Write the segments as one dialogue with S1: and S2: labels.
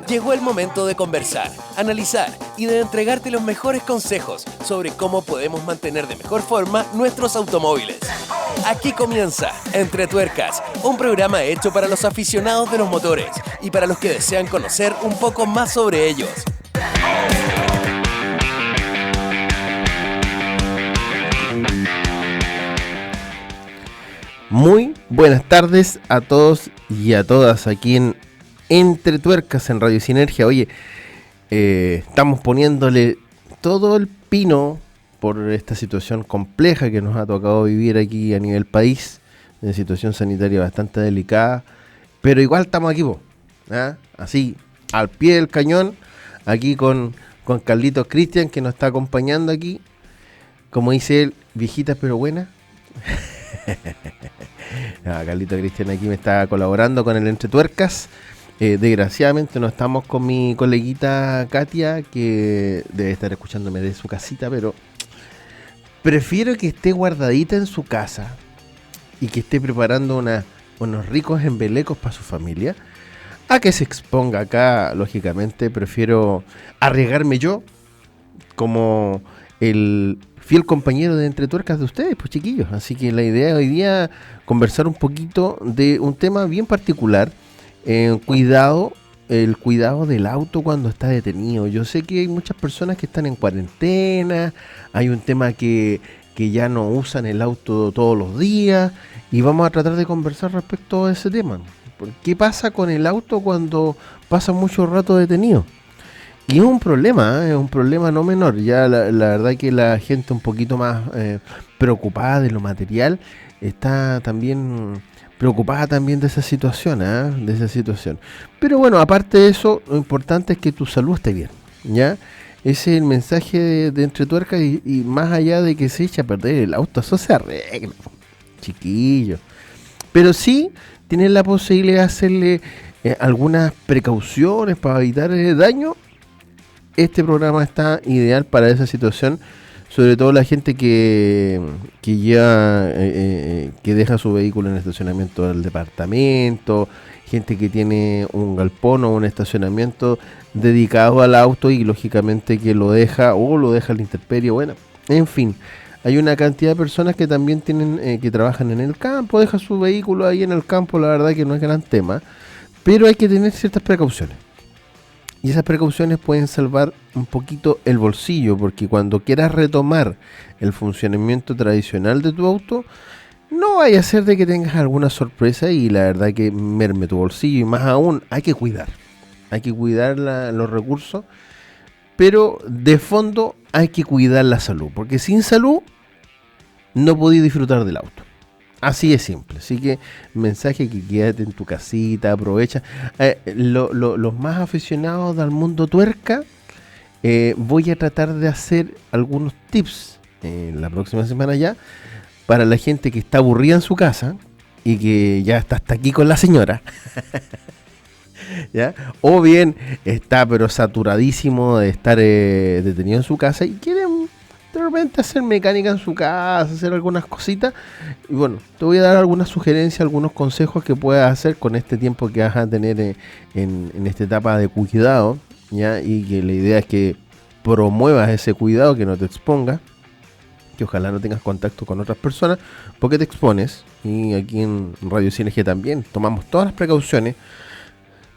S1: Llegó el momento de conversar, analizar y de entregarte los mejores consejos sobre cómo podemos mantener de mejor forma nuestros automóviles. Aquí comienza Entre Tuercas, un programa hecho para los aficionados de los motores y para los que desean conocer un poco más sobre ellos.
S2: Muy buenas tardes a todos y a todas aquí en Entre Tuercas en Radio Sinergia. Oye, estamos poniéndole todo el pino por esta situación compleja que nos ha tocado vivir aquí a nivel país, una situación sanitaria bastante delicada, pero igual estamos aquí, así, al pie del cañón, aquí con Carlitos Cristian, que nos está acompañando aquí, como dice él, viejita pero buena. Carlito Cristian aquí me está colaborando con el Entre Tuercas. Desgraciadamente no estamos con mi coleguita Katia, que debe estar escuchándome de su casita, pero prefiero que esté guardadita en su casa y que esté preparando unos ricos embelecos para su familia, a que se exponga acá. Lógicamente prefiero arriesgarme yo como el fiel compañero de Entre Tuercas de ustedes, pues chiquillos. Así que la idea hoy día conversar un poquito de un tema bien particular, el cuidado del auto cuando está detenido. Yo sé que hay muchas personas que están en cuarentena, hay un tema que ya no usan el auto todos los días, y vamos a tratar de conversar respecto a ese tema. ¿Qué pasa con el auto cuando pasa mucho rato detenido? Y es un problema no menor. Ya la verdad que la gente un poquito más preocupada de lo material está también preocupada también de esa situación, Pero bueno, aparte de eso, lo importante es que tu salud esté bien, ¿ya? Ese es el mensaje de Entre Tuercas, y más allá de que se eche a perder el auto, eso se arregla, chiquillo. Pero sí tienes la posibilidad de hacerle algunas precauciones para evitar el daño. Este programa está ideal para esa situación, sobre todo la gente que deja su vehículo en el estacionamiento del departamento, gente que tiene un galpón o un estacionamiento dedicado al auto y lógicamente que lo deja a la intemperie. Bueno, en fin, hay una cantidad de personas que también tienen que trabajan en el campo, dejan su vehículo ahí en el campo. La verdad que no es gran tema, pero hay que tener ciertas precauciones. Y esas precauciones pueden salvar un poquito el bolsillo, porque cuando quieras retomar el funcionamiento tradicional de tu auto, no vaya a ser de que tengas alguna sorpresa y la verdad que merme tu bolsillo. Y más aún, hay que cuidar los recursos, pero de fondo hay que cuidar la salud, porque sin salud no podéis disfrutar del auto. Así es simple. Así que mensaje que quédate en tu casita, aprovecha. Los más aficionados del mundo tuerca, voy a tratar de hacer algunos tips la próxima semana ya, para la gente que está aburrida en su casa y que ya está hasta aquí con la señora. ¿Ya? O bien está pero saturadísimo de estar detenido en su casa y quieren de repente hacer mecánica en su casa, hacer algunas cositas. Y bueno, te voy a dar algunas sugerencias, algunos consejos que puedas hacer con este tiempo que vas a tener en esta etapa de cuidado, ¿ya? Y que la idea es que promuevas ese cuidado, que no te expongas, que ojalá no tengas contacto con otras personas, porque te expones. Y aquí en Radio Sinergia también tomamos todas las precauciones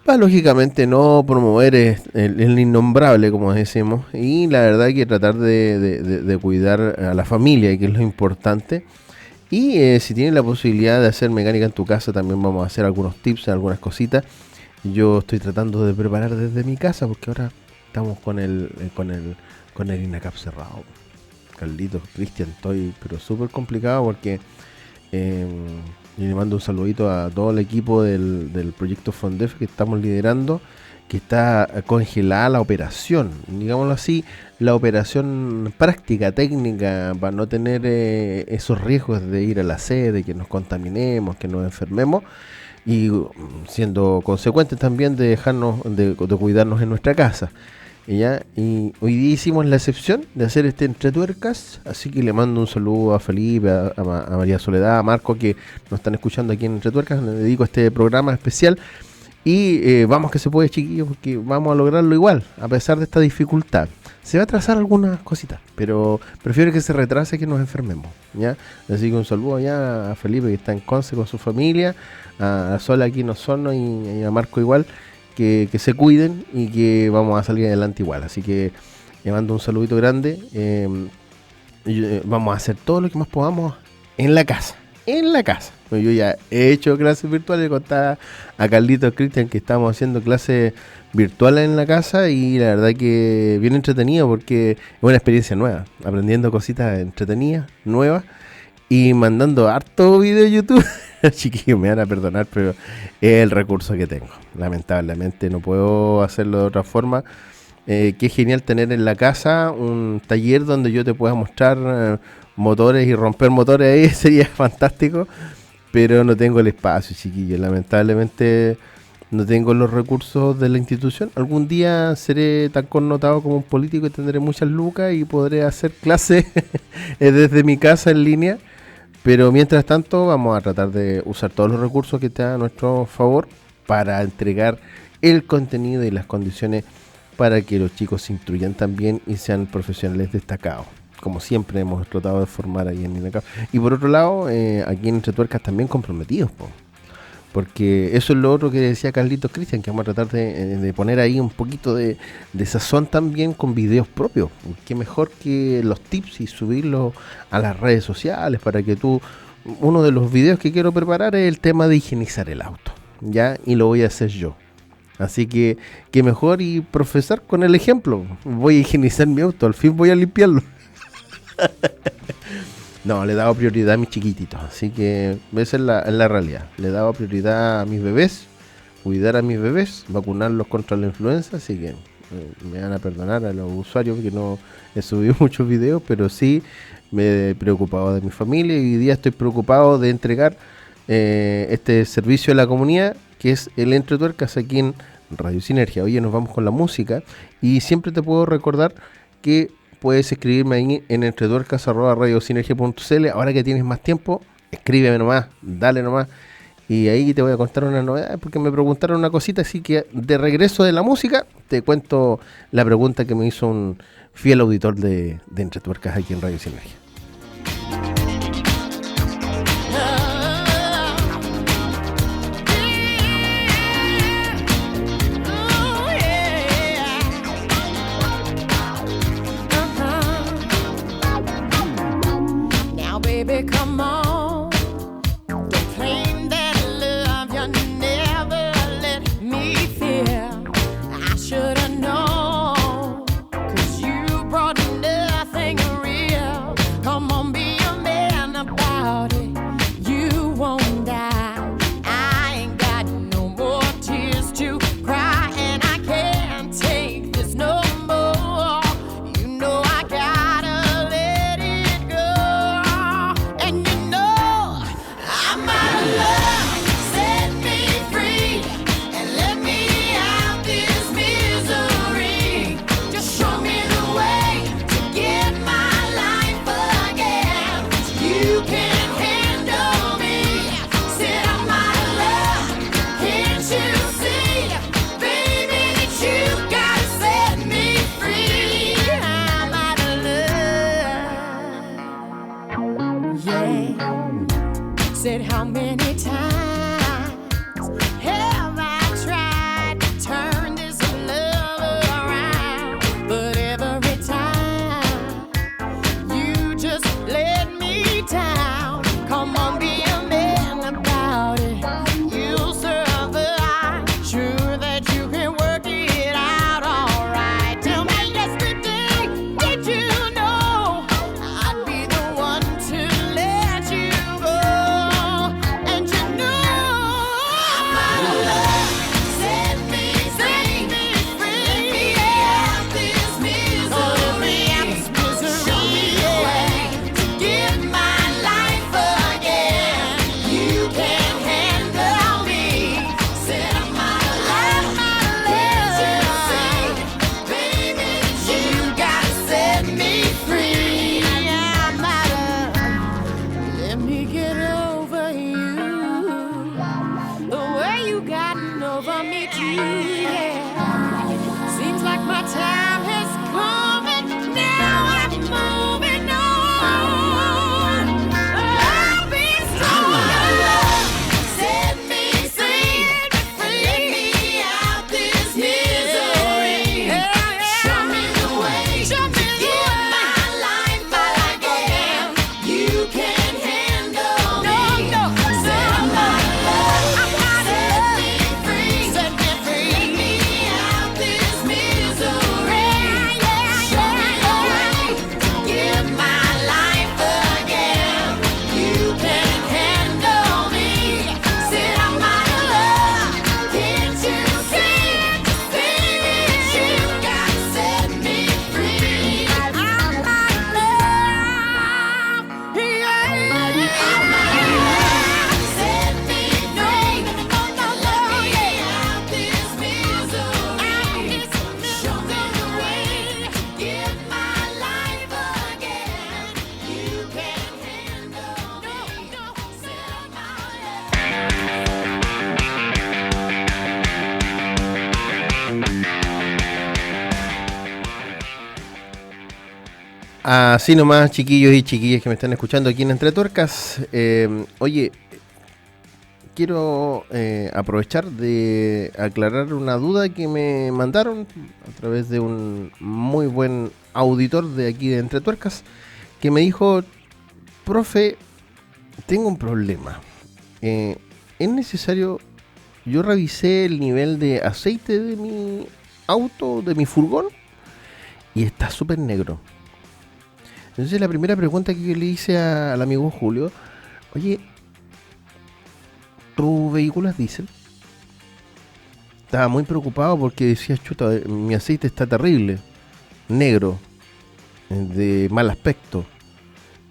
S2: para lógicamente no promover el innombrable, como decimos, y la verdad hay que tratar de cuidar a la familia, que es lo importante. Y si tienes la posibilidad de hacer mecánica en tu casa, también vamos a hacer algunos tips, algunas cositas. Yo estoy tratando de preparar desde mi casa, porque ahora estamos con el INACAP cerrado. Carlitos, Cristian, estoy pero súper complicado porque y le mando un saludito a todo el equipo del proyecto Fondef que estamos liderando, que está congelada la operación, digámoslo así, la operación práctica, técnica, para no tener esos riesgos de ir a la sede, que nos contaminemos, que nos enfermemos, y siendo consecuentes también de dejarnos, de cuidarnos en nuestra casa. Y hoy día hicimos la excepción de hacer este Entre Tuercas, así que le mando un saludo a Felipe, a María Soledad, a Marco, que nos están escuchando aquí en Entre Tuercas. Le dedico este programa especial Y vamos que se puede, chiquillos, porque vamos a lograrlo igual, a pesar de esta dificultad. Se va a atrasar algunas cositas, pero prefiero que se retrase que nos enfermemos, ¿ya? Así que un saludo ya a Felipe, que está en Conce con su familia, a Sol aquí en Osorno y a Marco igual, que se cuiden y que vamos a salir adelante igual. Así que le mando un saludito grande. Vamos a hacer todo lo que más podamos en la casa. Yo ya he hecho clases virtuales, contaba a Carlitos Cristian que estamos haciendo clases virtuales en la casa y la verdad que bien entretenido porque es una experiencia nueva, aprendiendo cositas entretenidas, nuevas y mandando harto video de YouTube. Chiquillos, me van a perdonar, pero es el recurso que tengo. Lamentablemente no puedo hacerlo de otra forma. Que es genial tener en la casa un taller donde yo te pueda mostrar motores y romper motores ahí, sería fantástico, pero no tengo el espacio, chiquillos. Lamentablemente no tengo los recursos de la institución. Algún día seré tan connotado como un político y tendré muchas lucas y podré hacer clases desde mi casa en línea, pero mientras tanto vamos a tratar de usar todos los recursos que están a nuestro favor para entregar el contenido y las condiciones para que los chicos se instruyan también y sean profesionales destacados, como siempre hemos tratado de formar ahí en INACAP. Y por otro lado, aquí en Entre Tuercas también comprometidos, porque eso es lo otro que decía Carlitos Cristian, que vamos a tratar de poner ahí un poquito de sazón también con videos propios. Qué mejor que los tips y subirlos a las redes sociales para que tú... Uno de los videos que quiero preparar es el tema de higienizar el auto, ¿ya? Y lo voy a hacer yo. Así que mejor y profesar con el ejemplo. Voy a higienizar mi auto, al fin voy a limpiarlo. No, le he dado prioridad a mis chiquititos, así que esa es la realidad. Le he dado prioridad a mis bebés, cuidar a mis bebés, vacunarlos contra la influenza, así que me van a perdonar a los usuarios que no he subido muchos videos, pero sí me he preocupado de mi familia y hoy día estoy preocupado de entregar este servicio a la comunidad, que es el Entre Tuercas aquí en Radio Sinergia. Oye, nos vamos con la música y siempre te puedo recordar que puedes escribirme ahí en entretuercas@radiosinergia.cl. Ahora que tienes más tiempo, escríbeme nomás, dale nomás. Y ahí te voy a contar una novedad porque me preguntaron una cosita, así que de regreso de la música te cuento la pregunta que me hizo un fiel auditor de Entre Tuercas aquí en Radio Sinergia.
S3: Baby, come on. Don't claim that love you never let me feel. I should've known, 'cause you brought nothing real. Come on, be a man about it. You won't die. I ain't got no more tears to cry, and I can't take this no more. You know I gotta let it go. And you know I'm out of love. Set me free and let me out this misery. Just show me the way to get my life again. You can't handle me. Said I'm out of love. Can't you see, baby, that you gotta set me free? I'm out of love. Yeah. Said how many times have I tried to turn this love around? But every time you just let me down. Come on, be a man about it. You'll survive. Sure that you can work it out alright. Tell me yesterday, did you know I'd be the one to let you go? And you know
S2: Así nomás, chiquillos y chiquillas que me están escuchando aquí en Entre Tuercas. Oye, quiero aprovechar de aclarar una duda que me mandaron a través de un muy buen auditor de aquí de Entre Tuercas, que me dijo: profe, tengo un problema. Es necesario, yo revisé el nivel de aceite de mi auto, de mi furgón, y está súper negro. Entonces la primera pregunta que yo le hice al amigo Julio: oye, ¿tu vehículo es diésel? Estaba muy preocupado porque decía: chuta, mi aceite está terrible, negro, de mal aspecto.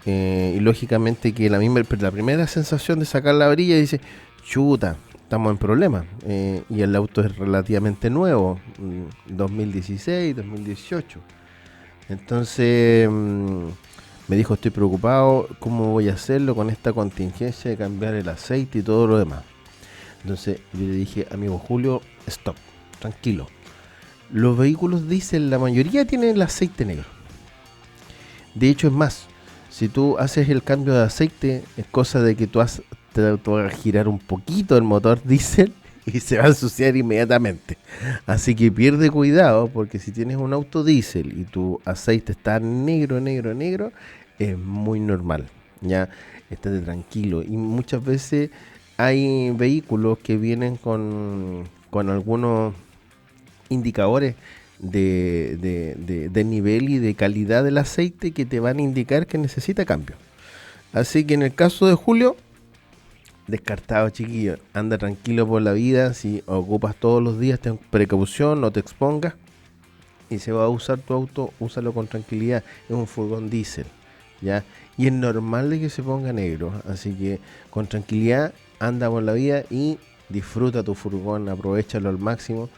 S2: Y lógicamente que la primera sensación de sacar la varilla dice: chuta, estamos en problemas. Y el auto es relativamente nuevo, 2016, 2018. Entonces me dijo: estoy preocupado, ¿cómo voy a hacerlo con esta contingencia de cambiar el aceite y todo lo demás? Entonces yo le dije: amigo Julio, stop, tranquilo. Los vehículos diésel, la mayoría tienen el aceite negro. De hecho, es más, si tú haces el cambio de aceite, es cosa de que tú vas a girar un poquito el motor diésel y se va a ensuciar inmediatamente. Así que pierde cuidado, porque si tienes un auto diésel y tu aceite está negro, es muy normal. Ya, estate tranquilo. Y muchas veces hay vehículos que vienen con algunos indicadores de nivel y de calidad del aceite que te van a indicar que necesita cambio. Así que en el caso de Julio, descartado, chiquillo. Anda tranquilo por la vida. Si ocupas todos los días, ten precaución, no te expongas. Y si vas a usar tu auto, úsalo con tranquilidad. Es un furgón diésel, ¿ya? Y es normal de que se ponga negro. Así que con tranquilidad anda por la vida y disfruta tu furgón, aprovechalo al máximo.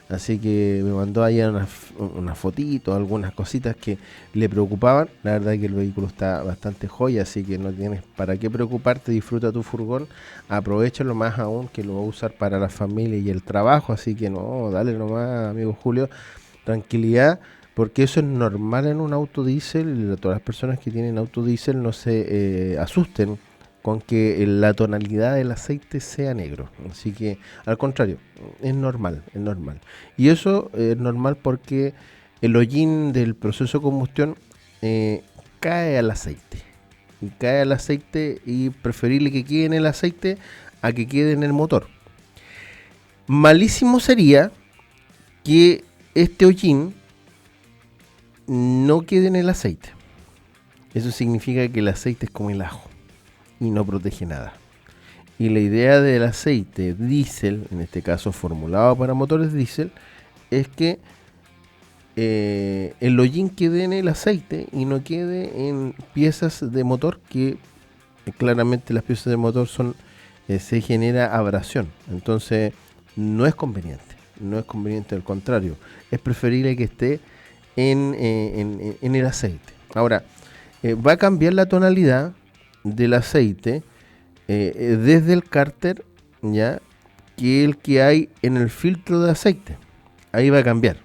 S2: Así que me mandó ahí unas fotitos, algunas cositas que le preocupaban. La verdad es que el vehículo está bastante joya, así que no tienes para qué preocuparte. Disfruta tu furgón, aprovéchalo, más aún que lo va a usar para la familia y el trabajo. Así que no, dale nomás, amigo Julio, tranquilidad, porque eso es normal en un auto diésel. Todas las personas que tienen auto diésel no se asusten con que la tonalidad del aceite sea negro. Así que al contrario, es normal. Y eso es normal porque el hollín del proceso de combustión cae al aceite. Y preferible que quede en el aceite a que quede en el motor. Malísimo sería que este hollín no quede en el aceite. Eso significa que el aceite es como el ajo y no protege nada. Y la idea del aceite diésel, en este caso formulado para motores diésel, es que el hollín quede en el aceite y no quede en piezas de motor, que claramente las piezas de motor se genera abrasión. Entonces no es conveniente, al contrario, es preferible que esté en el aceite. Ahora, va a cambiar la tonalidad del aceite desde el cárter, ya, que el que hay en el filtro de aceite. Ahí va a cambiar,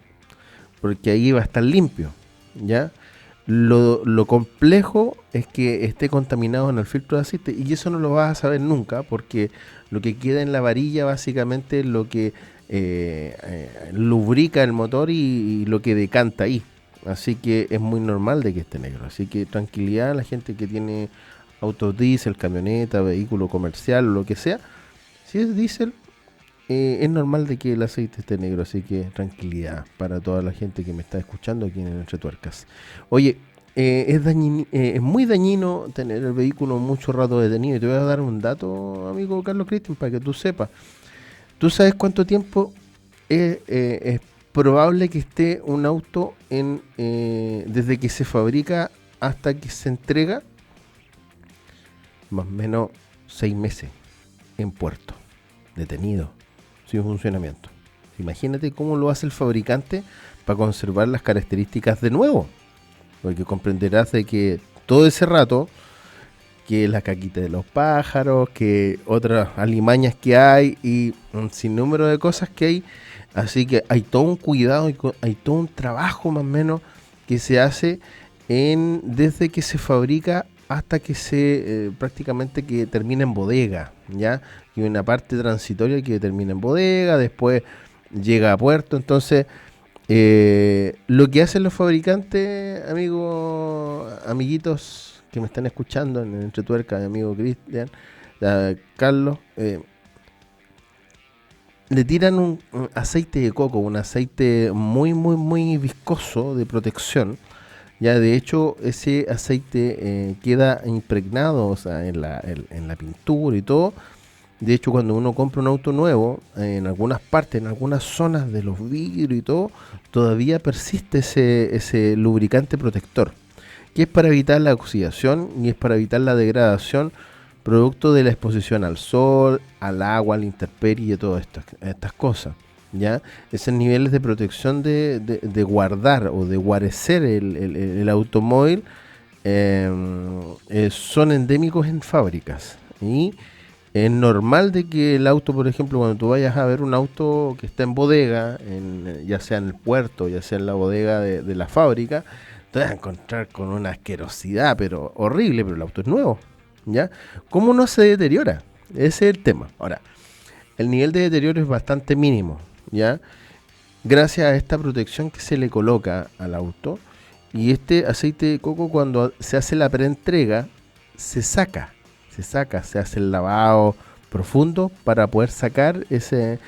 S2: porque ahí va a estar limpio, ya. Lo complejo es que esté contaminado en el filtro de aceite, y eso no lo vas a saber nunca, porque lo que queda en la varilla básicamente es lo que lubrica el motor y lo que decanta ahí. Así que es muy normal de que esté negro. Así que tranquilidad a la gente que tiene autos diésel, camioneta, vehículo comercial, lo que sea. Si es diésel, es normal de que el aceite esté negro. Así que tranquilidad para toda la gente que me está escuchando aquí en Entre Tuercas. Oye, es muy dañino tener el vehículo mucho rato detenido. Y te voy a dar un dato, amigo Carlos Cristian, para que tú sepas. ¿Tú sabes cuánto tiempo es probable que esté un auto desde que se fabrica hasta que se entrega? Más o menos 6 meses en puerto, detenido, sin funcionamiento. Imagínate cómo lo hace el fabricante para conservar las características de nuevo, porque comprenderás de que todo ese rato, que la caquita de los pájaros, que otras alimañas que hay y un sinnúmero de cosas que hay. Así que hay todo un cuidado y hay todo un trabajo más o menos que se hace desde que se fabrica hasta que se prácticamente que termina en bodega, ¿ya? Y una parte transitoria que termina en bodega, después llega a puerto. Entonces, lo que hacen los fabricantes, amiguitos que me están escuchando en Entre Tuercas, mi amigo Cristian, Carlos, le tiran un aceite de coco, un aceite muy, muy, muy viscoso de protección. Ya, de hecho, ese aceite queda impregnado, o sea, en la pintura y todo. De hecho, cuando uno compra un auto nuevo, en algunas partes, en algunas zonas de los vidrios y todo, todavía persiste ese lubricante protector, que es para evitar la oxidación y es para evitar la degradación producto de la exposición al sol, al agua, a la intemperie y todas estas cosas. ¿Ya? Esos niveles de protección de guardar o de guarecer el automóvil son endémicos en fábricas. Y es normal de que el auto, por ejemplo, cuando tú vayas a ver un auto que está en bodega, ya sea en el puerto, ya sea en la bodega de la fábrica, te vas a encontrar con una asquerosidad, pero horrible, pero el auto es nuevo. ¿Ya? ¿Cómo no se deteriora? Ese es el tema. Ahora, el nivel de deterioro es bastante mínimo, ¿ya? Gracias a esta protección que se le coloca al auto. Y este aceite de coco, cuando se hace la preentrega, se hace el lavado profundo para poder sacar ese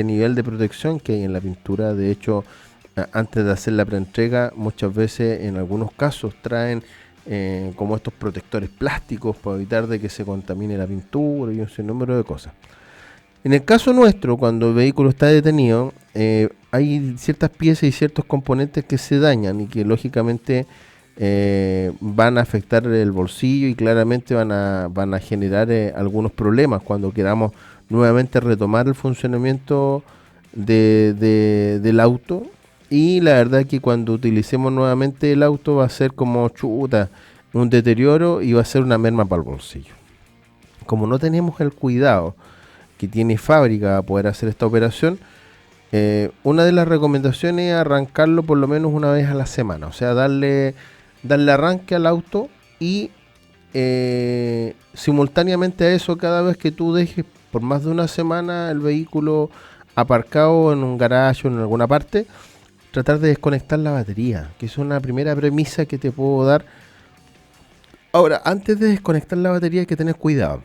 S2: nivel de protección que hay en la pintura. De hecho, antes de hacer la preentrega, muchas veces, en algunos casos, traen como estos protectores plásticos para evitar de que se contamine la pintura y un sinnúmero de cosas. En el caso nuestro, cuando el vehículo está detenido, hay ciertas piezas y ciertos componentes que se dañan y que lógicamente van a afectar el bolsillo y claramente van a generar algunos problemas cuando queramos nuevamente retomar el funcionamiento del auto. Y la verdad que cuando utilicemos nuevamente el auto va a ser como un deterioro y va a ser una merma para el bolsillo. Como no tenemos el cuidado que tiene fábrica a poder hacer esta operación, una de las recomendaciones es arrancarlo por lo menos una vez a la semana. O sea, darle arranque al auto y simultáneamente a eso, cada vez que tú dejes por más de una semana el vehículo aparcado en un garaje o en alguna parte, tratar de desconectar la batería, que es una primera premisa que te puedo dar. Ahora, antes de desconectar la batería hay que tener cuidado,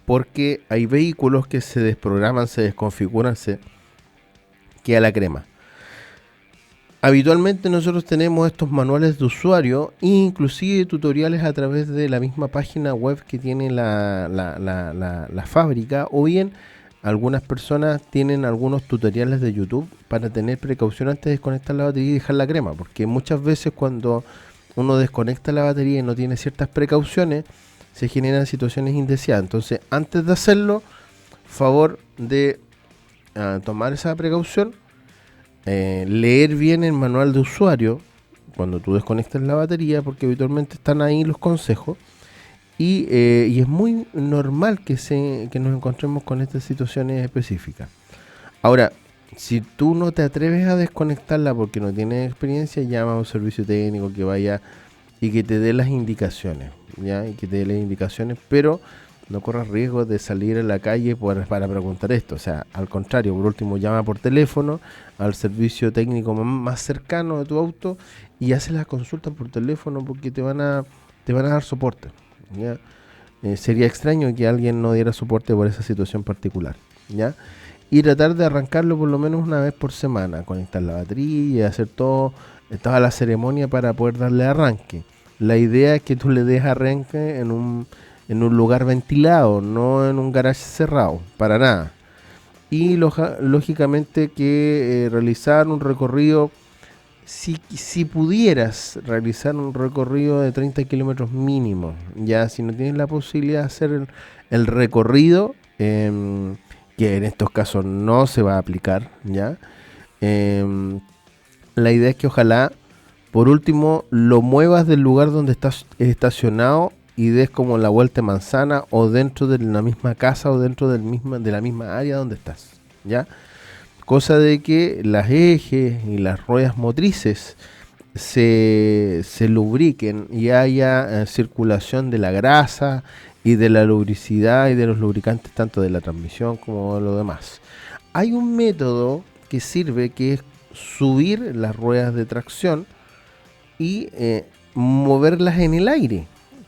S2: porque hay vehículos que se desprograman, se desconfiguran, se queda la crema. Habitualmente nosotros tenemos estos manuales de usuario e inclusive tutoriales a través de la misma página web que tiene la fábrica, o bien algunas personas tienen algunos tutoriales de YouTube para tener precaución antes de desconectar la batería y dejar la crema, porque muchas veces cuando uno desconecta la batería y no tiene ciertas precauciones, se generan situaciones indeseadas. Entonces, antes de hacerlo, favor de tomar esa precaución, leer bien el manual de usuario cuando tú desconectas la batería, porque habitualmente están ahí los consejos. Y es muy normal que nos encontremos con estas situaciones específicas. Ahora, si tú no te atreves a desconectarla porque no tienes experiencia, llama a un servicio técnico que vaya y que te dé las indicaciones, ¿ya? Y que te dé las indicaciones, pero no corras riesgo de salir a la calle para preguntar esto. O sea, al contrario, por último, llama por teléfono al servicio técnico más cercano de tu auto y hace la consulta por teléfono, porque te van a dar soporte. ¿Ya? Sería extraño que alguien no diera soporte por esa situación particular, ¿ya? Y tratar de arrancarlo por lo menos una vez por semana, conectar la batería y hacer toda la ceremonia para poder darle arranque. La idea es que tú le des arranque en un lugar ventilado, no en un garaje cerrado, para nada. Y lógicamente que realizar un recorrido, si pudieras realizar un recorrido de 30 kilómetros mínimo, ya si no tienes la posibilidad de hacer el recorrido, que en estos casos no se va a aplicar, ya, la idea es que ojalá, por último, lo muevas del lugar donde estás estacionado y des como la vuelta de manzana, o dentro de la misma casa o dentro de la misma área donde estás, ya. Cosa de que las ejes y las ruedas motrices se lubriquen y haya circulación de la grasa y de la lubricidad y de los lubricantes tanto de la transmisión como de lo demás. Hay un método que sirve, que es subir las ruedas de tracción y moverlas en el aire,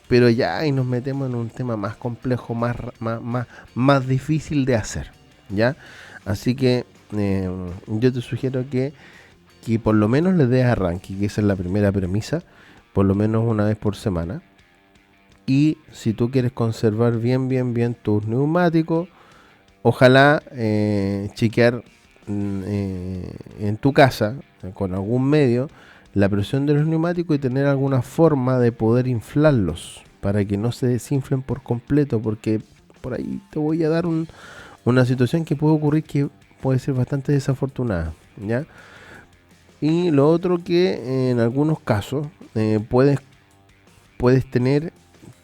S2: pero ya ahí nos metemos en un tema más complejo, más difícil de hacer, ¿ya? Así que yo te sugiero que por lo menos le des arranque, que esa es la primera premisa, por lo menos una vez por semana. Y si tú quieres conservar bien tus neumáticos, ojalá chequear en tu casa, con algún medio, la presión de los neumáticos y tener alguna forma de poder inflarlos para que no se desinflen por completo, porque por ahí te voy a dar una situación que puede ocurrir que puede ser bastante desafortunada, ¿ya? Y lo otro que en algunos casos puedes tener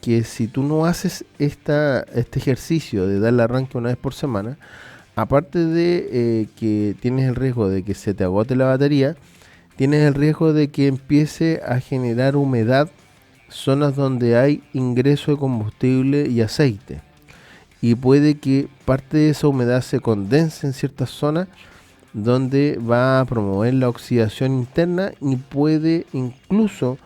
S2: que si tú no haces este ejercicio de darle arranque una vez por semana, aparte de que tienes el riesgo de que se te agote la batería, tienes el riesgo de que empiece a generar humedad, zonas donde hay ingreso de combustible y aceite. Y puede que parte de esa humedad se condense en ciertas zonas donde va a promover la oxidación interna y puede incluso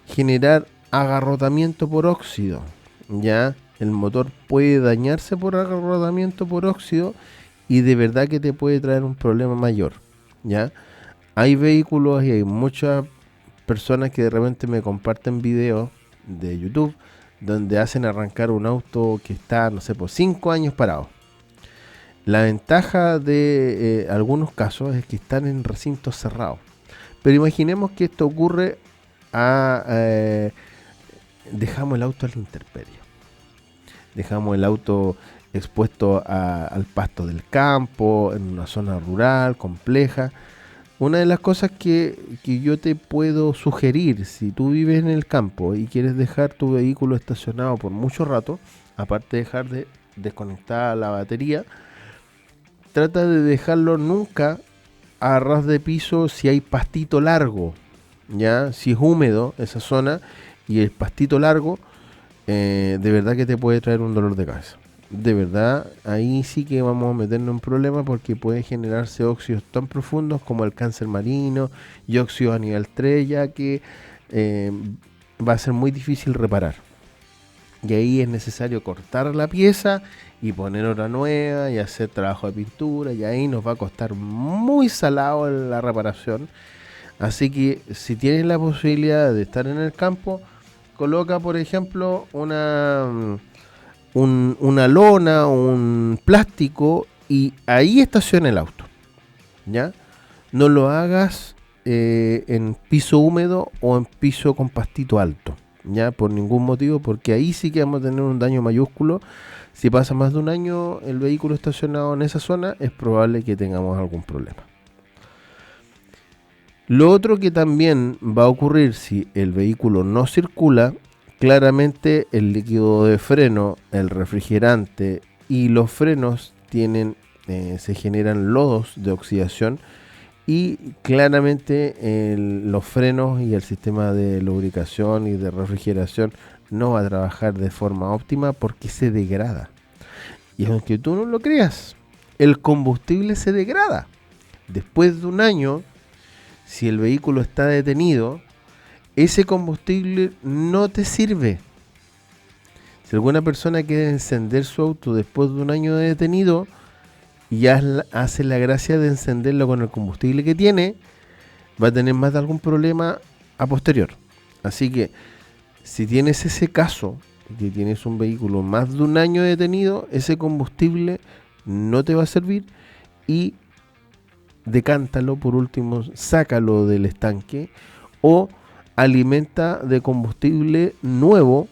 S2: generar agarrotamiento por óxido. Ya el motor puede dañarse por agarrotamiento por óxido y de verdad que te puede traer un problema mayor. Ya hay vehículos y hay muchas personas que de repente me comparten videos de YouTube donde hacen arrancar un auto que está, no sé, por 5 años parado. La ventaja de algunos casos es que están en recintos cerrados. Pero imaginemos que esto ocurre dejamos el auto a la intemperie. Dejamos el auto expuesto al pasto del campo, en una zona rural, compleja. Una de las cosas que yo te puedo sugerir, si tú vives en el campo y quieres dejar tu vehículo estacionado por mucho rato, aparte de dejar de desconectar la batería, trata de dejarlo nunca a ras de piso si hay pastito largo, ya si es húmedo esa zona y el pastito largo, de verdad que te puede traer un dolor de cabeza. De verdad, ahí sí que vamos a meternos en problemas porque puede generarse óxidos tan profundos como el cáncer marino y óxidos a nivel 3, ya que va a ser muy difícil reparar. Y ahí es necesario cortar la pieza y poner otra nueva y hacer trabajo de pintura, y ahí nos va a costar muy salado la reparación. Así que si tienes la posibilidad de estar en el campo, coloca por ejemplo una lona, un plástico, y ahí estaciona el auto, ¿ya? No lo hagas en piso húmedo o en piso con pastito alto, ¿ya? Por ningún motivo, porque ahí sí que vamos a tener un daño mayúsculo. Si pasa más de un año el vehículo estacionado en esa zona, es probable que tengamos algún problema. Lo otro que también va a ocurrir si el vehículo no circula, claramente el líquido de freno, el refrigerante y los frenos se generan lodos de oxidación, y claramente los frenos y el sistema de lubricación y de refrigeración no va a trabajar de forma óptima porque se degrada. Y aunque tú no lo creas, el combustible se degrada. Después de un año, si el vehículo está detenido, ese combustible no te sirve. Si alguna persona quiere encender su auto después de un año de detenido y hace la gracia de encenderlo con el combustible que tiene, va a tener más de algún problema a posterior. Así que si tienes ese caso, que tienes un vehículo más de un año detenido, ese combustible no te va a servir y decántalo, por último, sácalo del estanque o alimenta de combustible nuevo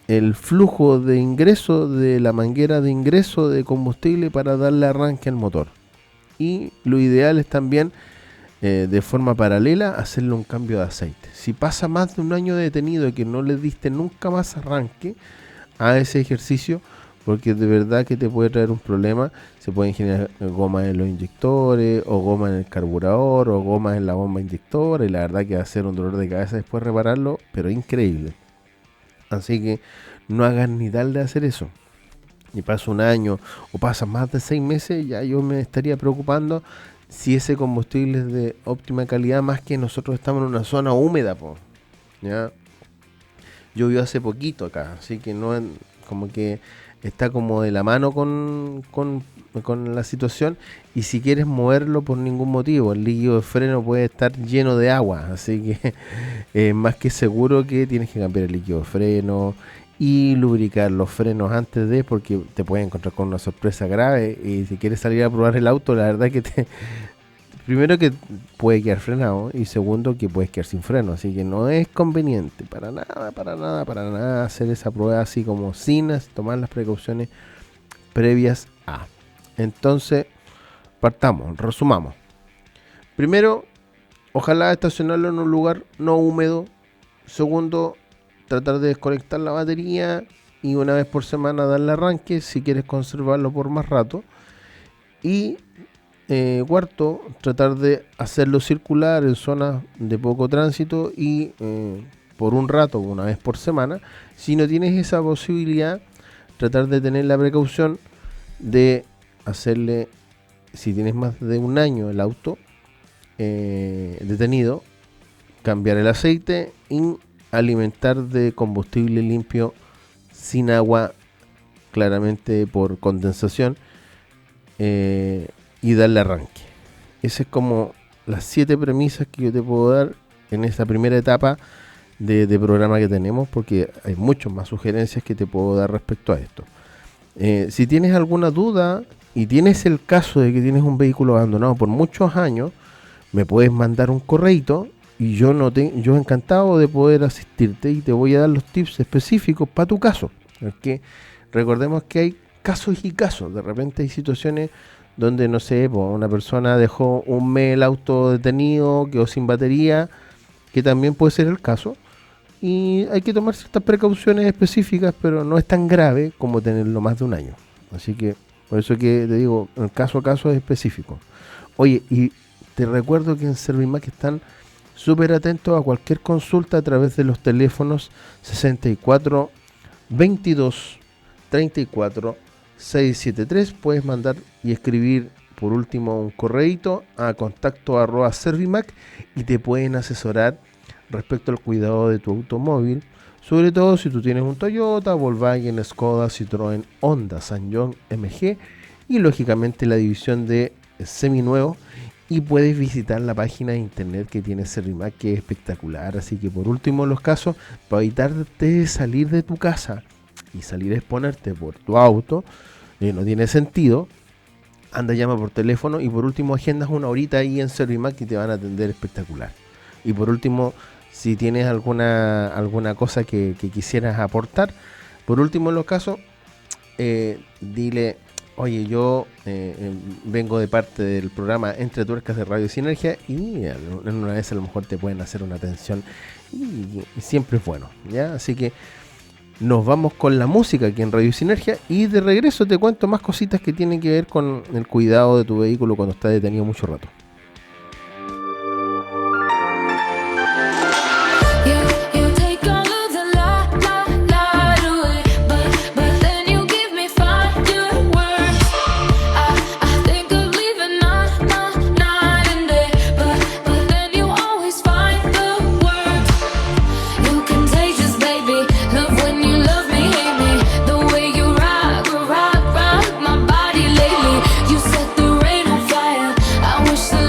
S2: el flujo de ingreso de la manguera de ingreso de combustible para darle arranque al motor. Y lo ideal es también de forma paralela hacerle un cambio de aceite. Si pasa más de un año detenido y que no le diste nunca más arranque a ese ejercicio, porque de verdad que te puede traer un problema. Se pueden generar gomas en los inyectores, o gomas en el carburador, o gomas en la bomba inyectora, y la verdad que va a ser un dolor de cabeza después repararlo, pero increíble. Así que no hagas ni tal de hacer eso. Y pasa un año o pasa más de 6 meses, ya yo me estaría preocupando si ese combustible es de óptima calidad, más que nosotros estamos en una zona húmeda, po, ¿ya? Llovió hace poquito acá, así que no como que está como de la mano con la situación. Y si quieres moverlo por ningún motivo, el líquido de freno puede estar lleno de agua, así que más que seguro que tienes que cambiar el líquido de freno y lubricar los frenos antes de, porque te puedes encontrar con una sorpresa grave. Y si quieres salir a probar el auto, la verdad que primero que puede quedar frenado, y segundo que puedes quedar sin freno, así que no es conveniente para nada hacer esa prueba así como sin tomar las precauciones previas a. Entonces, resumamos. Primero, ojalá estacionarlo en un lugar no húmedo. Segundo, tratar de desconectar la batería y una vez por semana darle arranque si quieres conservarlo por más rato. Y cuarto, tratar de hacerlo circular en zonas de poco tránsito y por un rato, una vez por semana. Si no tienes esa posibilidad, tratar de tener la precaución de hacerle, si tienes más de un año el auto detenido, cambiar el aceite y alimentar de combustible limpio sin agua, claramente por condensación, y darle arranque. Esas es como las 7 premisas que yo te puedo dar en esta primera etapa de programa que tenemos, porque hay muchas más sugerencias que te puedo dar respecto a esto. Si tienes alguna duda y tienes el caso de que tienes un vehículo abandonado por muchos años, me puedes mandar un correíto y yo encantado de poder asistirte y te voy a dar los tips específicos para tu caso. Porque recordemos que hay casos y casos. De repente hay situaciones donde, no sé, una persona dejó un mes el auto detenido, quedó sin batería, que también puede ser el caso. Y hay que tomar ciertas precauciones específicas, pero no es tan grave como tenerlo más de un año. Así que, por eso que te digo, el caso a caso es específico. Oye, y te recuerdo que en Servimac están súper atentos a cualquier consulta a través de los teléfonos 64 22 34 673. Puedes mandar y escribir por último un correíto a contacto@servimac y te pueden asesorar respecto al cuidado de tu automóvil, sobre todo si tú tienes un Toyota, Volkswagen, Skoda, Citroën, Honda, Sanyong, MG y lógicamente la división de seminuevo. Y puedes visitar la página de internet que tiene Servimac, que es espectacular. Así que por último, los casos, para evitarte salir de tu casa y salir a exponerte por tu auto, no tiene sentido. Anda, llama por teléfono y por último agendas una horita ahí en Servimac y te van a atender espectacular. Y por último, si tienes alguna cosa que quisieras aportar, por último en los casos, dile: oye, yo vengo de parte del programa Entre Tuercas de Radio Sinergia, y en una vez a lo mejor te pueden hacer una atención y siempre es bueno, ¿ya? Así que nos vamos con la música aquí en Radio Sinergia y de regreso te cuento más cositas que tienen que ver con el cuidado de tu vehículo cuando está detenido mucho rato.
S4: Wish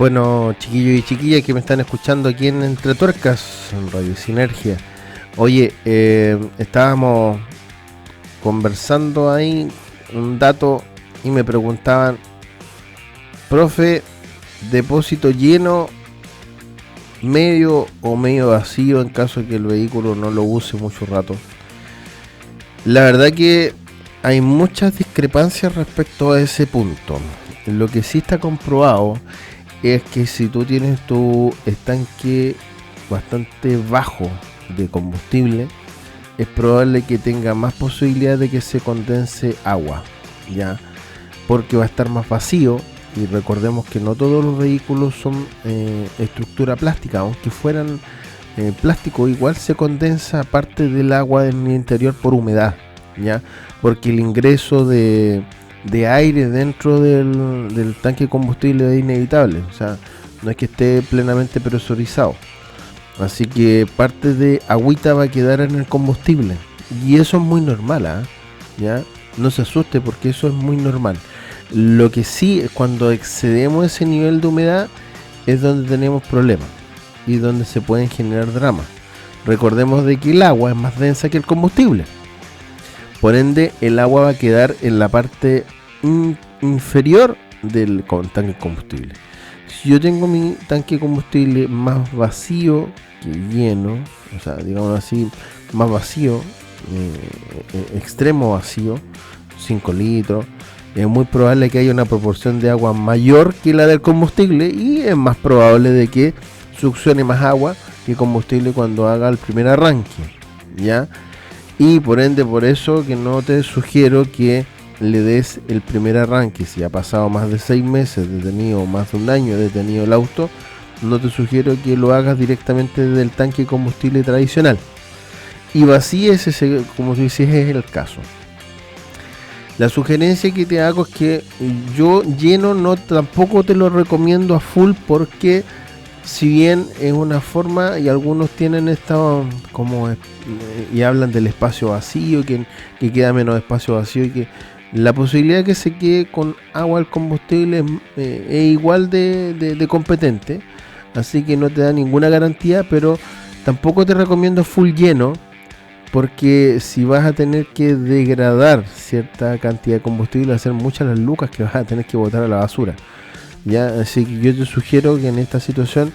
S2: Bueno, chiquillos y chiquillas que me están escuchando aquí en Entre Tuercas, en Radio Sinergia. Oye, estábamos conversando ahí un dato y me preguntaban, profe, depósito lleno, medio o medio vacío en caso de que el vehículo no lo use mucho rato. La verdad que hay muchas discrepancias respecto a ese punto. Lo que sí está comprobado es que si tú tienes tu estanque bastante bajo de combustible, es probable que tenga más posibilidad de que se condense agua, ¿ya? Porque va a estar más vacío. Y recordemos que no todos los vehículos son estructura plástica, aunque fueran plástico, igual se condensa parte del agua en el interior por humedad, ¿ya? Porque el ingreso de aire dentro del tanque de combustible es inevitable, o sea, no es que esté plenamente presurizado, así que parte de agüita va a quedar en el combustible, y eso es muy normal, ¿ya? No se asuste porque eso es muy normal. Lo que sí es cuando excedemos ese nivel de humedad es donde tenemos problemas y donde se pueden generar dramas. Recordemos de que el agua es más densa que el combustible, por ende el agua va a quedar en la parte inferior del tanque de combustible. Si yo tengo mi tanque de combustible más vacío que lleno, o sea, digamos así, más vacío, extremo vacío, 5 litros, es muy probable que haya una proporción de agua mayor que la del combustible y es más probable de que succione más agua que combustible cuando haga el primer arranque, ¿ya? Y por ende, por eso que no te sugiero que le des el primer arranque. Si ha pasado más de 6 meses detenido, más de un año detenido el auto, no te sugiero que lo hagas directamente del tanque de combustible tradicional y vacíes ese, como si ese es el caso. La sugerencia que te hago es que yo lleno tampoco te lo recomiendo a full, porque si bien es una forma y algunos tienen esta como y hablan del espacio vacío, que queda menos espacio vacío y que la posibilidad de que se quede con agua el combustible es igual de competente, así que no te da ninguna garantía, pero tampoco te recomiendo full lleno, porque si vas a tener que degradar cierta cantidad de combustible, hacer muchas las lucas que vas a tener que botar a la basura, ¿ya? Así que yo te sugiero que en esta situación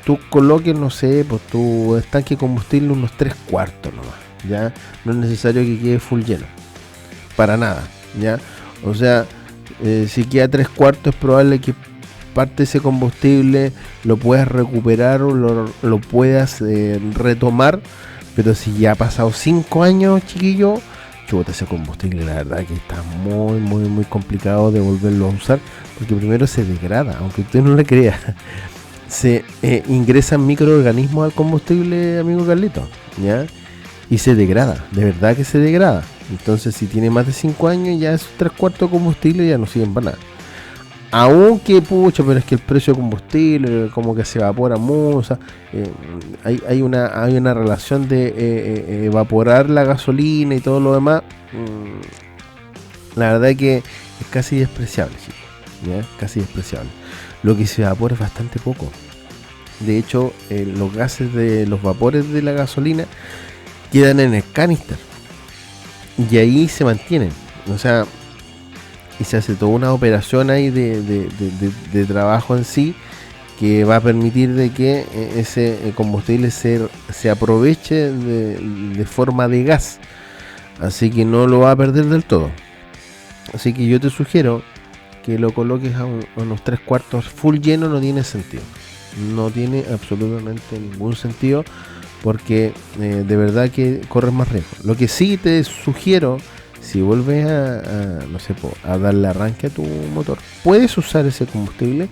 S2: tú coloques, no sé, pues tu estanque de combustible unos 3/4 nomás, ¿ya? No es necesario que quede full lleno, para nada, ¿ya? O sea, si queda 3/4 es probable que parte de ese combustible lo puedas recuperar o lo puedas retomar, pero si ya ha pasado 5 años, chiquillo, chuta, ese combustible la verdad que está muy complicado de volverlo a usar, porque primero se degrada, aunque usted no lo crea, se ingresan microorganismos al combustible, amigo Carlito, ¿ya? Y se degrada, de verdad que se degrada. Entonces si tiene más de 5 años, ya esos 3/4 de combustible ya no sirven para nada. Aunque pucha, pero es que el precio de combustible como que se evapora mucho, o sea, hay una relación de evaporar la gasolina y todo lo demás. La verdad es que es casi despreciable, ¿ya? Casi despreciable. Lo que se evapora es bastante poco. De hecho, los gases de los vapores de la gasolina quedan en el canister y ahí se mantienen, o sea, y se hace toda una operación ahí de trabajo en sí, que va a permitir de que ese combustible se aproveche de forma de gas, así que no lo va a perder del todo. Así que yo te sugiero que lo coloques a unos 3/4 full lleno. No tiene sentido, no tiene absolutamente ningún sentido, porque de verdad que corres más riesgo. Lo que sí te sugiero, si vuelves no sé, a darle arranque a tu motor, puedes usar ese combustible,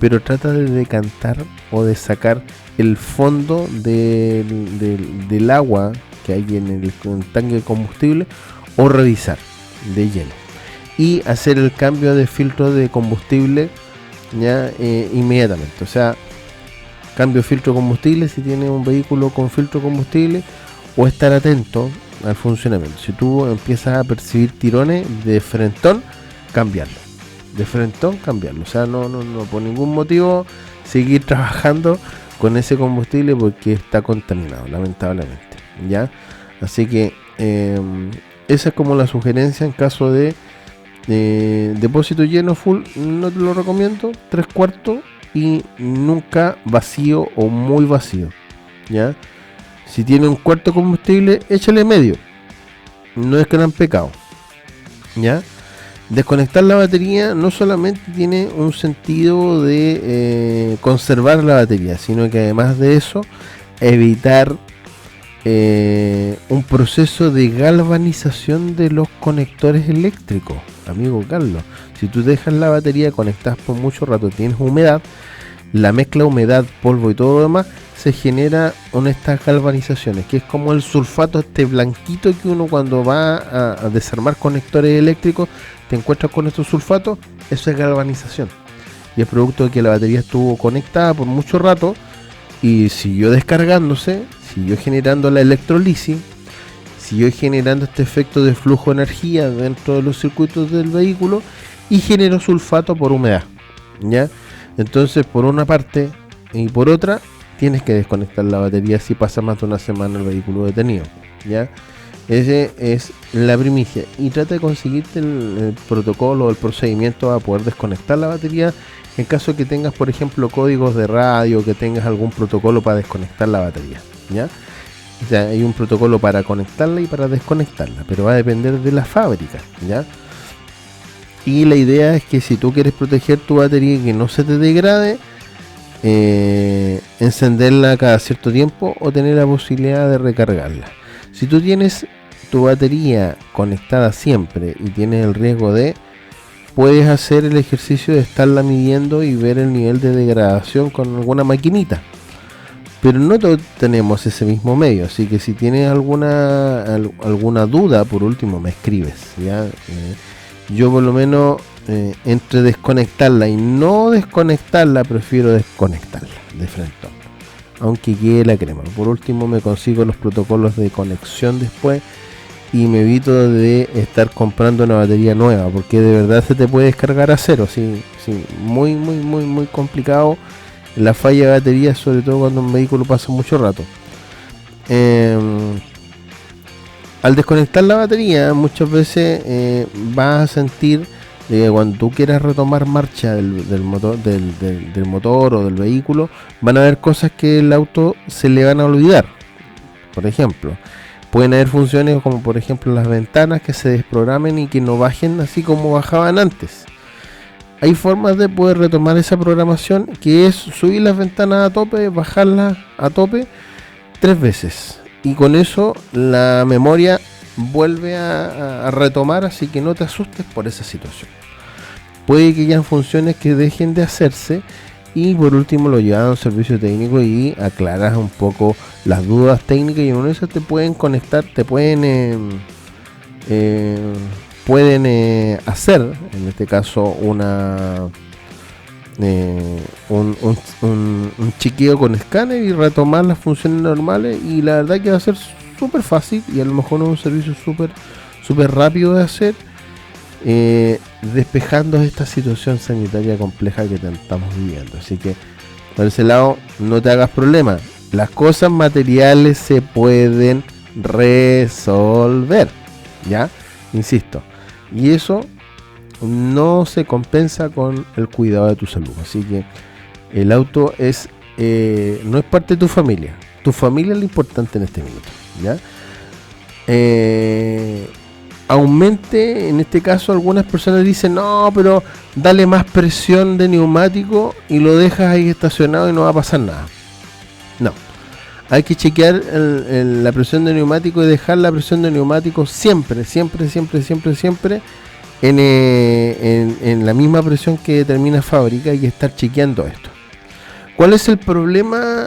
S2: pero trata de decantar o de sacar el fondo del agua que hay en el tanque de combustible, o revisar de lleno y hacer el cambio de filtro de combustible, ya inmediatamente. O sea, cambio de filtro de combustible si tienes un vehículo con filtro de combustible, o estar atento al funcionamiento. Si tú empiezas a percibir tirones de frentón, cambiarlo, de frentón cambiarlo. O sea, no por ningún motivo seguir trabajando con ese combustible porque está contaminado, lamentablemente, ¿ya? Así que esa es como la sugerencia en caso de depósito lleno full, no te lo recomiendo, 3/4 y nunca vacío o muy vacío, ¿ya? Si tiene 1/4 de combustible, échale medio, no es gran pecado, ¿ya? Desconectar la batería no solamente tiene un sentido de conservar la batería, sino que además de eso, evitar un proceso de galvanización de los conectores eléctricos. Amigo Carlos, si tú dejas la batería conectada por mucho rato, tienes humedad, la mezcla humedad, polvo y todo lo demás, se genera estas galvanizaciones, que es como el sulfato, este blanquito que uno cuando va a desarmar conectores eléctricos te encuentras con estos sulfatos. Eso es galvanización y es producto de que la batería estuvo conectada por mucho rato y siguió descargándose, siguió generando la electrolisis, siguió generando este efecto de flujo de energía dentro de los circuitos del vehículo y generó sulfato por humedad, ¿ya? Entonces, por una parte y por otra, tienes que desconectar la batería si pasa más de una semana el vehículo detenido, ¿ya? Ese es la primicia. Y trata de conseguirte el protocolo o el procedimiento a poder desconectar la batería en caso de que tengas, por ejemplo, códigos de radio, que tengas algún protocolo para desconectar la batería, ¿ya? O sea, hay un protocolo para conectarla y para desconectarla, pero va a depender de la fábrica, ¿ya? Y la idea es que si tú quieres proteger tu batería y que no se te degrade, encenderla cada cierto tiempo o tener la posibilidad de recargarla. Si tú tienes tu batería conectada siempre y tienes el riesgo de, puedes hacer el ejercicio de estarla midiendo y ver el nivel de degradación con alguna maquinita, pero no todos tenemos ese mismo medio, así que si tienes alguna duda, por último me escribes, ¿ya? Yo por lo menos entre desconectarla y no desconectarla, prefiero desconectarla de frente, aunque quede la crema. Por último me consigo los protocolos de conexión después y me evito de estar comprando una batería nueva, porque de verdad se te puede descargar a cero, sí, muy complicado la falla de batería, sobre todo cuando un vehículo pasa mucho rato. Al desconectar la batería, muchas veces vas a sentir que cuando tú quieras retomar marcha del motor o del vehículo, van a haber cosas que el auto se le van a olvidar. Por ejemplo, pueden haber funciones como por ejemplo las ventanas que se desprogramen y que no bajen así como bajaban antes. Hay formas de poder retomar esa programación, que es subir las ventanas a tope, bajarlas a tope 3 veces. Y con eso la memoria vuelve a retomar, así que no te asustes por esa situación. Puede que hayan funciones que dejen de hacerse y por último lo llevas a un servicio técnico y aclaras un poco las dudas técnicas, y en una de esas te pueden conectar, te pueden hacer, en este caso un chequeo con escáner y retomar las funciones normales, y la verdad que va a ser súper fácil y a lo mejor es un servicio súper rápido de hacer, despejando esta situación sanitaria compleja que estamos viviendo. Así que por ese lado no te hagas problema, las cosas materiales se pueden resolver, ¿ya? Insisto, y eso no se compensa con el cuidado de tu salud. Así que el auto no es parte de tu familia. Tu familia es lo importante en este minuto, ¿ya? Aumente, en este caso algunas personas dicen, no, pero dale más presión de neumático y lo dejas ahí estacionado y no va a pasar nada. No, hay que chequear la presión de neumático y dejar la presión de neumático siempre en la misma presión que determina fábrica. Hay que estar chequeando esto. ¿Cuál es el problema,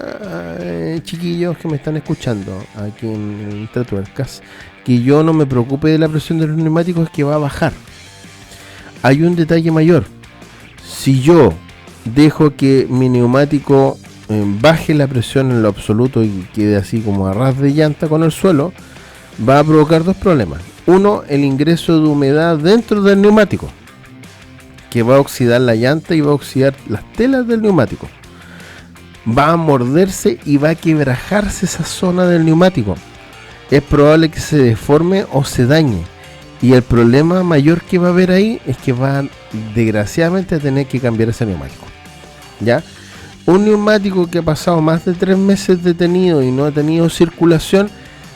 S2: chiquillos que me están escuchando aquí en Entre Tuercas? Que yo no me preocupe de la presión de los neumáticos, es que va a bajar. Hay un detalle mayor. Si yo dejo que mi neumático baje la presión en lo absoluto y quede así como a ras de llanta con el suelo, va a provocar 2 problemas. Uno, el ingreso de humedad dentro del neumático, que va a oxidar la llanta y va a oxidar las telas del neumático. Va a morderse y va a quebrajarse esa zona del neumático. Es probable que se deforme o se dañe. Y el problema mayor que va a haber ahí es que va desgraciadamente a tener que cambiar ese neumático. ¿Ya? Un neumático que ha pasado más de 3 meses detenido y no ha tenido circulación,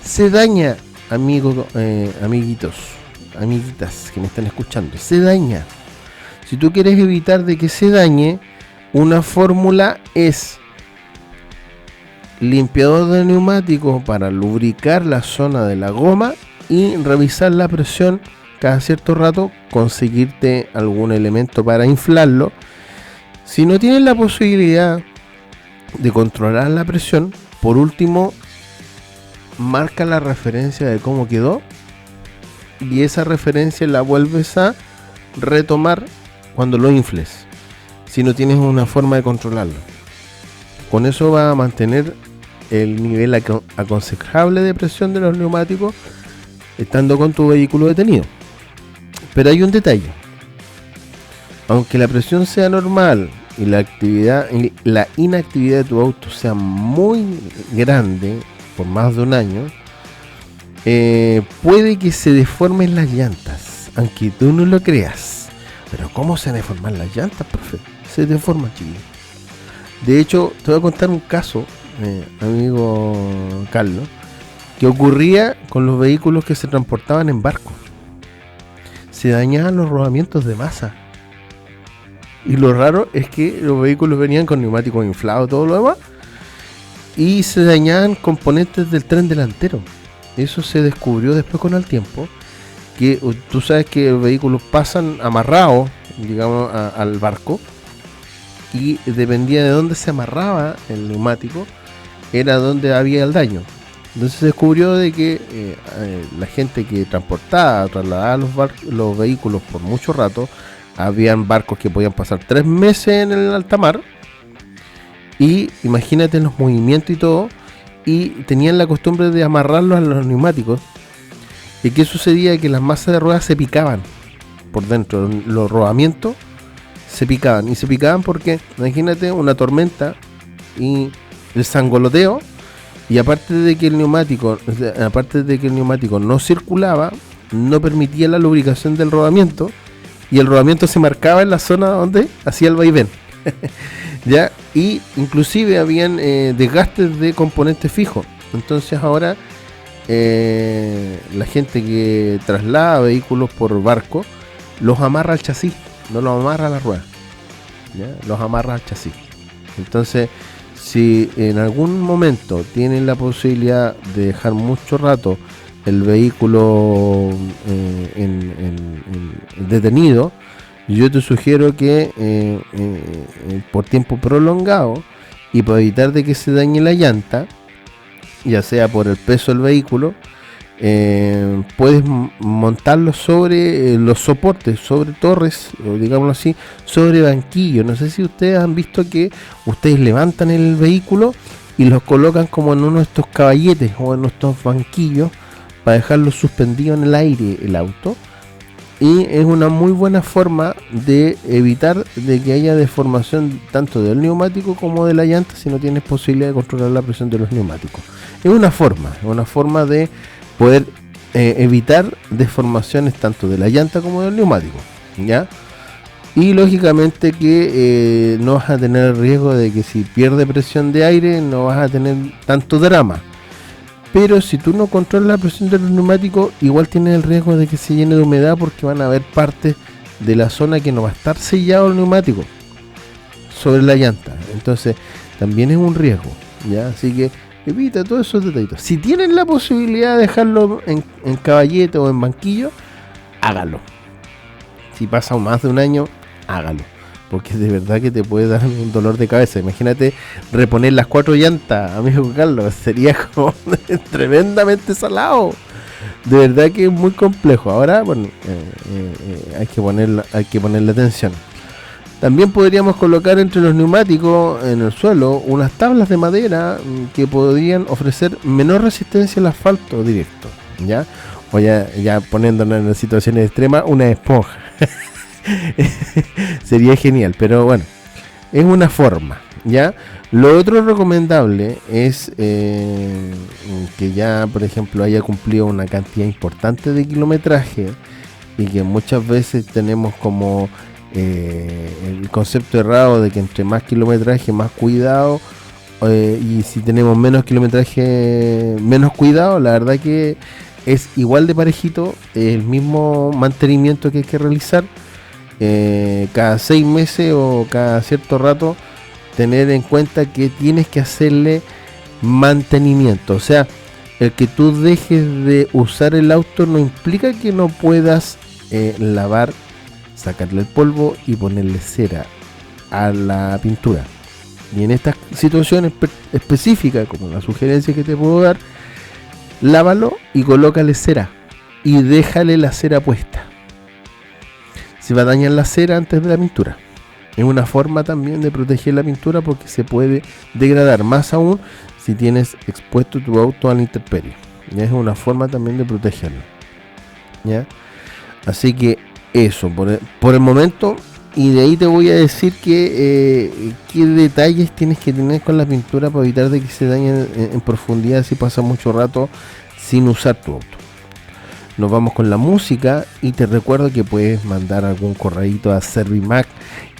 S2: se daña, amigos, amiguitos, amiguitas que me están escuchando, se daña. Si tú quieres evitar de que se dañe, una fórmula es limpiador de neumático para lubricar la zona de la goma y revisar la presión cada cierto rato, conseguirte algún elemento para inflarlo. Si no tienes la posibilidad de controlar la presión, por último, marca la referencia de cómo quedó y esa referencia la vuelves a retomar cuando lo infles, si no tienes una forma de controlarlo. Con eso va a mantener el nivel aconsejable de presión de los neumáticos estando con tu vehículo detenido. Pero hay un detalle: aunque la presión sea normal y la inactividad de tu auto sea muy grande por más de un año, puede que se deformen las llantas, aunque tú no lo creas. Pero ¿cómo se deforman las llantas, profe? Se deforman, chiquillos. De hecho, te voy a contar un caso, amigo Carlos, que ocurría con los vehículos que se transportaban en barco. Se dañaban los rodamientos de masa. Y lo raro es que los vehículos venían con neumáticos inflados, todo lo demás, y se dañaban componentes del tren delantero. Eso se descubrió después con el tiempo, que tú sabes que los vehículos pasan amarrados, digamos, al barco, y dependía de dónde se amarraba el neumático, era donde había el daño. Entonces se descubrió de que la gente que trasladaba los vehículos por mucho rato, habían barcos que podían pasar 3 meses en el alta mar, y imagínate los movimientos y todo, y tenían la costumbre de amarrarlos a los neumáticos. ¿Y qué sucedía? Que las masas de ruedas se picaban por dentro, los rodamientos se picaban, y se picaban porque, imagínate, una tormenta y el sangoloteo, y aparte de que el neumático no circulaba, no permitía la lubricación del rodamiento, y el rodamiento se marcaba en la zona donde hacía el vaivén. ¿Ya? Y inclusive habían desgastes de componentes fijos. Entonces ahora la gente que traslada vehículos por barco los amarra al chasis, no los amarra a la rueda, ¿ya? Los amarra al chasis. Entonces, si en algún momento tienen la posibilidad de dejar mucho rato el vehículo detenido, yo te sugiero que por tiempo prolongado y para evitar de que se dañe la llanta, ya sea por el peso del vehículo, puedes montarlo sobre los soportes, sobre torres, o digámoslo así, sobre banquillos. No sé si ustedes han visto que ustedes levantan el vehículo y los colocan como en uno de estos caballetes o en estos banquillos para dejarlo suspendido en el aire el auto, y es una muy buena forma de evitar de que haya deformación tanto del neumático como de la llanta si no tienes posibilidad de controlar la presión de los neumáticos. Es una forma de poder evitar deformaciones tanto de la llanta como del neumático, ¿ya? Y lógicamente que no vas a tener el riesgo de que si pierde presión de aire no vas a tener tanto drama. Pero si tú no controlas la presión de los neumáticos, igual tienes el riesgo de que se llene de humedad, porque van a haber partes de la zona que no va a estar sellado el neumático sobre la llanta. Entonces también es un riesgo, ¿ya? Así que evita todos esos detallitos. Si tienen la posibilidad de dejarlo en caballete o en banquillo, hágalo. Si pasa más de un año, hágalo, porque de verdad que te puede dar un dolor de cabeza. Imagínate reponer las 4 llantas, amigo Carlos, sería como tremendamente salado. De verdad que es muy complejo. Ahora, bueno, hay que ponerle atención. También podríamos colocar entre los neumáticos en el suelo unas tablas de madera que podrían ofrecer menor resistencia al asfalto directo, ¿ya? O ya poniéndonos en situaciones extremas, una esponja. Sería genial, pero bueno, es una forma, ¿ya? Lo otro recomendable es que ya, por ejemplo, haya cumplido una cantidad importante de kilometraje y que muchas veces tenemos como el concepto errado de que entre más kilometraje, más cuidado, y si tenemos menos kilometraje, menos cuidado. La verdad que es igual de parejito el mismo mantenimiento que hay que realizar cada 6 meses o cada cierto rato. Tener en cuenta que tienes que hacerle mantenimiento. O sea, el que tú dejes de usar el auto no implica que no puedas lavar, sacarle el polvo y ponerle cera a la pintura. Y en estas situaciones específicas, como la sugerencia que te puedo dar, lávalo y colócale cera y déjale la cera puesta. Se va a dañar la cera antes de la pintura. Es una forma también de proteger la pintura porque se puede degradar, más aún si tienes expuesto tu auto a la intemperie. Es una forma también de protegerlo, ¿ya? Así que eso, por el momento. Y de ahí te voy a decir qué detalles tienes que tener con la pintura para evitar de que se dañe en profundidad si pasa mucho rato sin usar tu auto. Nos vamos con la música y te recuerdo que puedes mandar algún correíto a Servimac.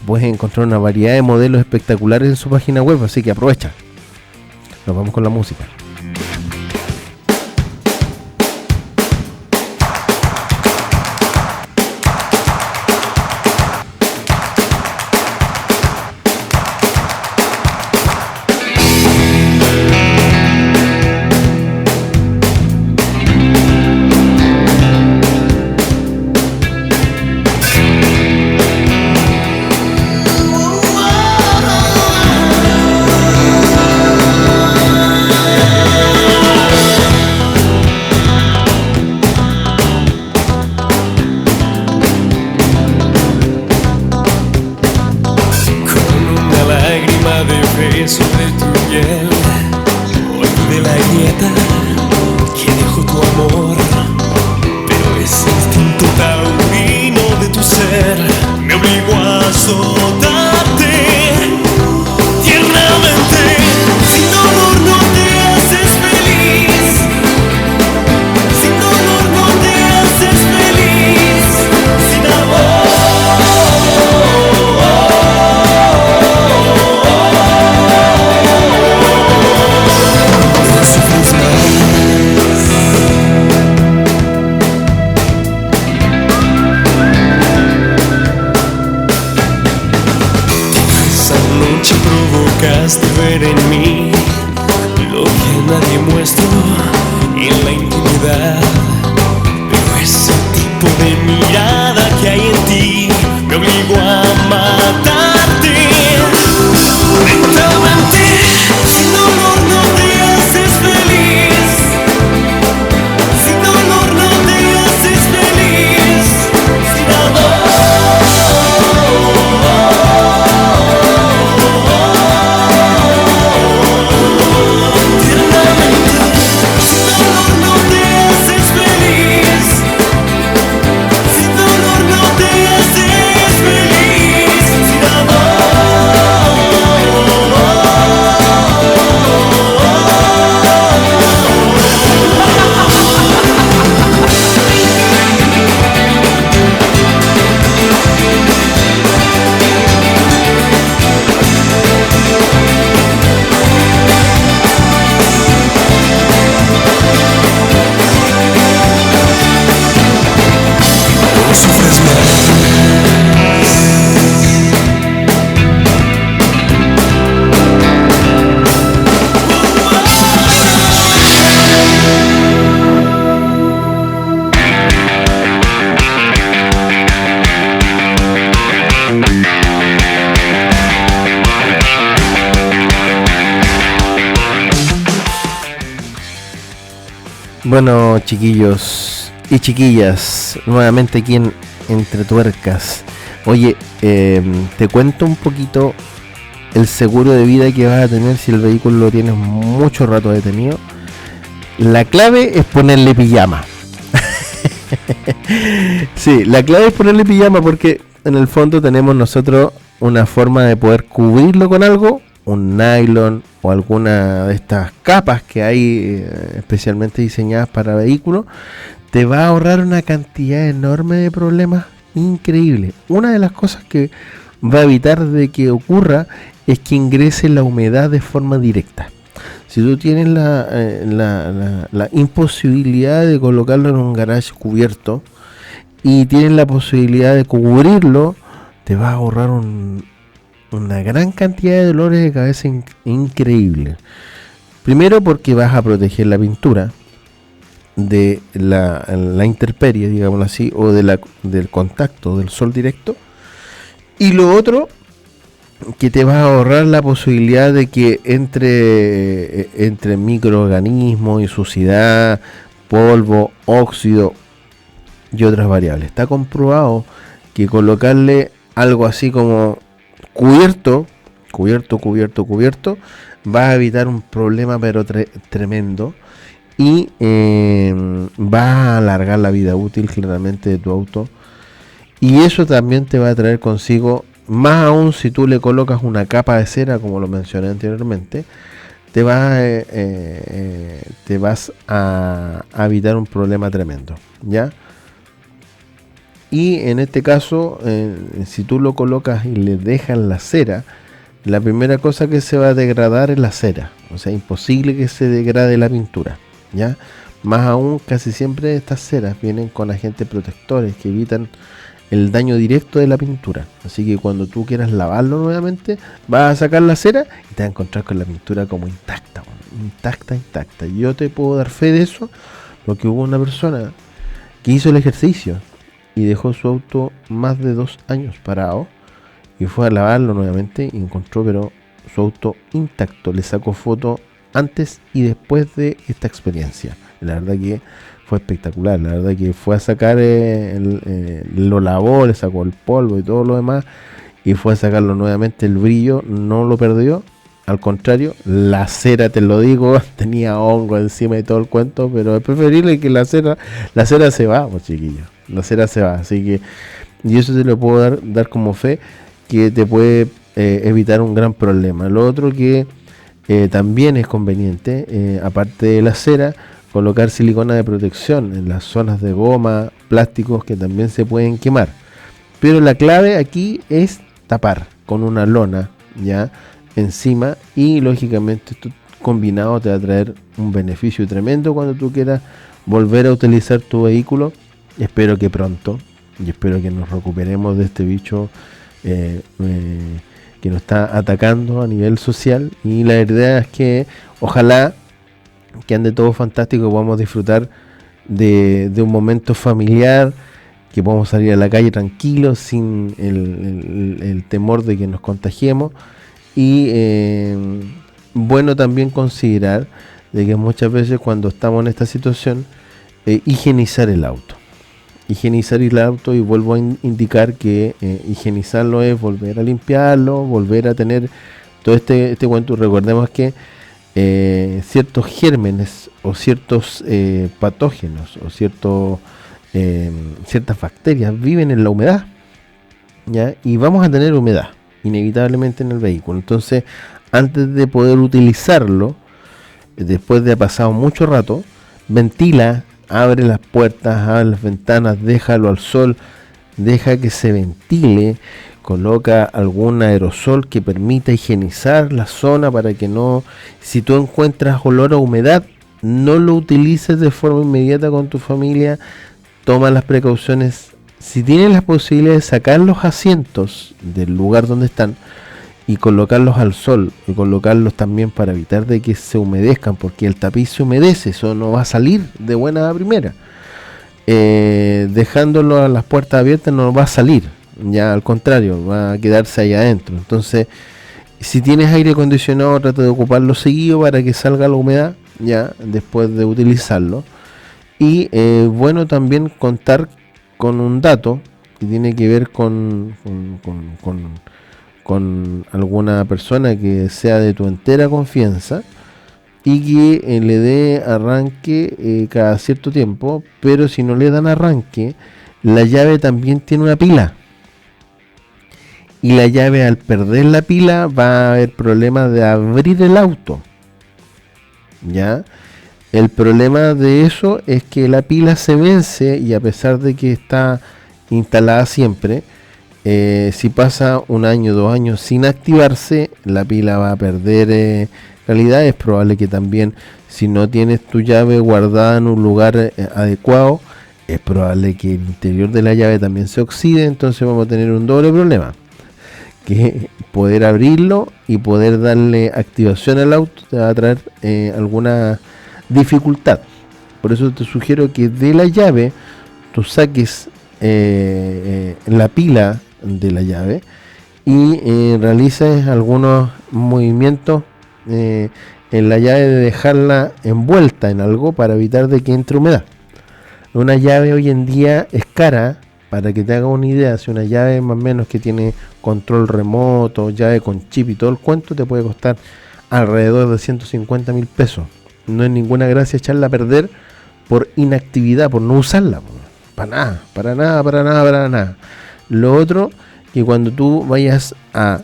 S2: Puedes encontrar una variedad de modelos espectaculares en su página web, así que aprovecha. Nos vamos con la música.
S4: Sobre tu piel, olvidé la grieta que dejó tu amor, pero ese instinto taurino de tu ser me obligó a azotarte tiernamente. Sin dolor no te haces feliz, sin dolor no te haces feliz, sin amor. Provocaste ver en mí lo que nadie muestro en la intimidad, pero ese tipo de mirada que hay en ti me obligó a matarte lentamente. Sin dolor no te haces feliz, sin dolor no te haces feliz, sin amor.
S2: Bueno, chiquillos y chiquillas, nuevamente aquí en Entre Tuercas. Oye, te cuento un poquito el seguro de vida que vas a tener si el vehículo lo tienes mucho rato detenido. La clave es ponerle pijama. Sí, la clave es ponerle pijama porque en el fondo tenemos nosotros una forma de poder cubrirlo con algo, un nylon o alguna de estas capas que hay especialmente diseñadas para vehículos. Te va a ahorrar una cantidad enorme de problemas increíble. Una de las cosas que va a evitar de que ocurra es que ingrese la humedad de forma directa. Si tú tienes la imposibilidad de colocarlo en un garage cubierto y tienes la posibilidad de cubrirlo, te va a ahorrar una gran cantidad de dolores de cabeza increíble. Primero porque vas a proteger la pintura de la intemperie, digámoslo así, o del contacto del sol directo. Y lo otro, que te va a ahorrar la posibilidad de que entre microorganismos y suciedad, polvo, óxido y otras variables. Está comprobado que colocarle algo así como cubierto, va a evitar un problema pero tremendo, y va a alargar la vida útil claramente de tu auto, y eso también te va a traer consigo, más aún si tú le colocas una capa de cera como lo mencioné anteriormente, te vas a evitar un problema tremendo, ¿ya? Y en este caso, si tú lo colocas y le dejas la cera, la primera cosa que se va a degradar es la cera. O sea, imposible que se degrade la pintura, ¿ya? Más aún, casi siempre estas ceras vienen con agentes protectores que evitan el daño directo de la pintura. Así que cuando tú quieras lavarlo nuevamente, vas a sacar la cera y te vas a encontrar con la pintura como intacta. Yo te puedo dar fe de eso, porque hubo una persona que hizo el ejercicio y dejó su auto más de 2 años parado y fue a lavarlo nuevamente y encontró pero su auto intacto. Le sacó foto antes y después de esta experiencia. La verdad que fue espectacular. La verdad que fue a sacar lo lavó, le sacó el polvo y todo lo demás y fue a sacarlo nuevamente. El brillo no lo perdió, al contrario, la cera, te lo digo, tenía hongo encima y todo el cuento, pero es preferible que la cera se va, pues chiquillos. La cera se va, así que, y eso te lo puedo dar como fe, que te puede evitar un gran problema. Lo otro que también es conveniente, aparte de la cera, colocar silicona de protección en las zonas de goma, plásticos que también se pueden quemar. Pero la clave aquí es tapar con una lona ya encima, y lógicamente esto combinado te va a traer un beneficio tremendo cuando tú quieras volver a utilizar tu vehículo. Espero que pronto, y espero que nos recuperemos de este bicho que nos está atacando a nivel social, y la idea es que ojalá que ande todo fantástico, podamos disfrutar de un momento familiar, que podamos salir a la calle tranquilos sin el temor de que nos contagiemos. Y bueno, también considerar de que muchas veces cuando estamos en esta situación, higienizar el auto, y vuelvo a indicar que higienizarlo es volver a limpiarlo, volver a tener todo este cuento. Recordemos que ciertos gérmenes o ciertos patógenos o ciertas bacterias viven en la humedad, ¿ya? Y vamos a tener humedad inevitablemente en el vehículo. Entonces, antes de poder utilizarlo, después de haber pasado mucho rato, ventila, abre las puertas, abre las ventanas, déjalo al sol, deja que se ventile, coloca algún aerosol que permita higienizar la zona para que no, si tú encuentras olor a humedad, no lo utilices de forma inmediata con tu familia. Toma las precauciones. Si tienes la posibilidad de sacar los asientos del lugar donde están y colocarlos al sol, y colocarlos también para evitar de que se humedezcan, porque el tapiz se humedece, eso no va a salir de buena a primera. Dejándolo a las puertas abiertas no va a salir, ya al contrario, va a quedarse ahí adentro. Entonces, si tienes aire acondicionado, trata de ocuparlo seguido para que salga la humedad ya después de utilizarlo. Y bueno, también contar con un dato que tiene que ver con alguna persona que sea de tu entera confianza y que le dé arranque cada cierto tiempo. Pero si no le dan arranque, la llave también tiene una pila, y la llave, al perder la pila, va a haber problemas de abrir el auto. ¿Ya? El problema de eso es que la pila se vence, y a pesar de que está instalada siempre, si pasa 1 año, 2 años sin activarse, la pila va a perder calidad. Es probable que también, si no tienes tu llave guardada en un lugar adecuado, es probable que el interior de la llave también se oxide. Entonces vamos a tener un doble problema, que poder abrirlo y poder darle activación al auto te va a traer alguna dificultad. Por eso te sugiero que de la llave tú saques la pila de la llave y realices algunos movimientos en la llave, de dejarla envuelta en algo para evitar de que entre humedad. Una llave hoy en día es cara. Para que te haga una idea, si una llave más o menos que tiene control remoto, llave con chip y todo el cuento, te puede costar alrededor de 150.000 pesos. No es ninguna gracia echarla a perder por inactividad, por no usarla. Para nada. Lo otro, que cuando tú vayas a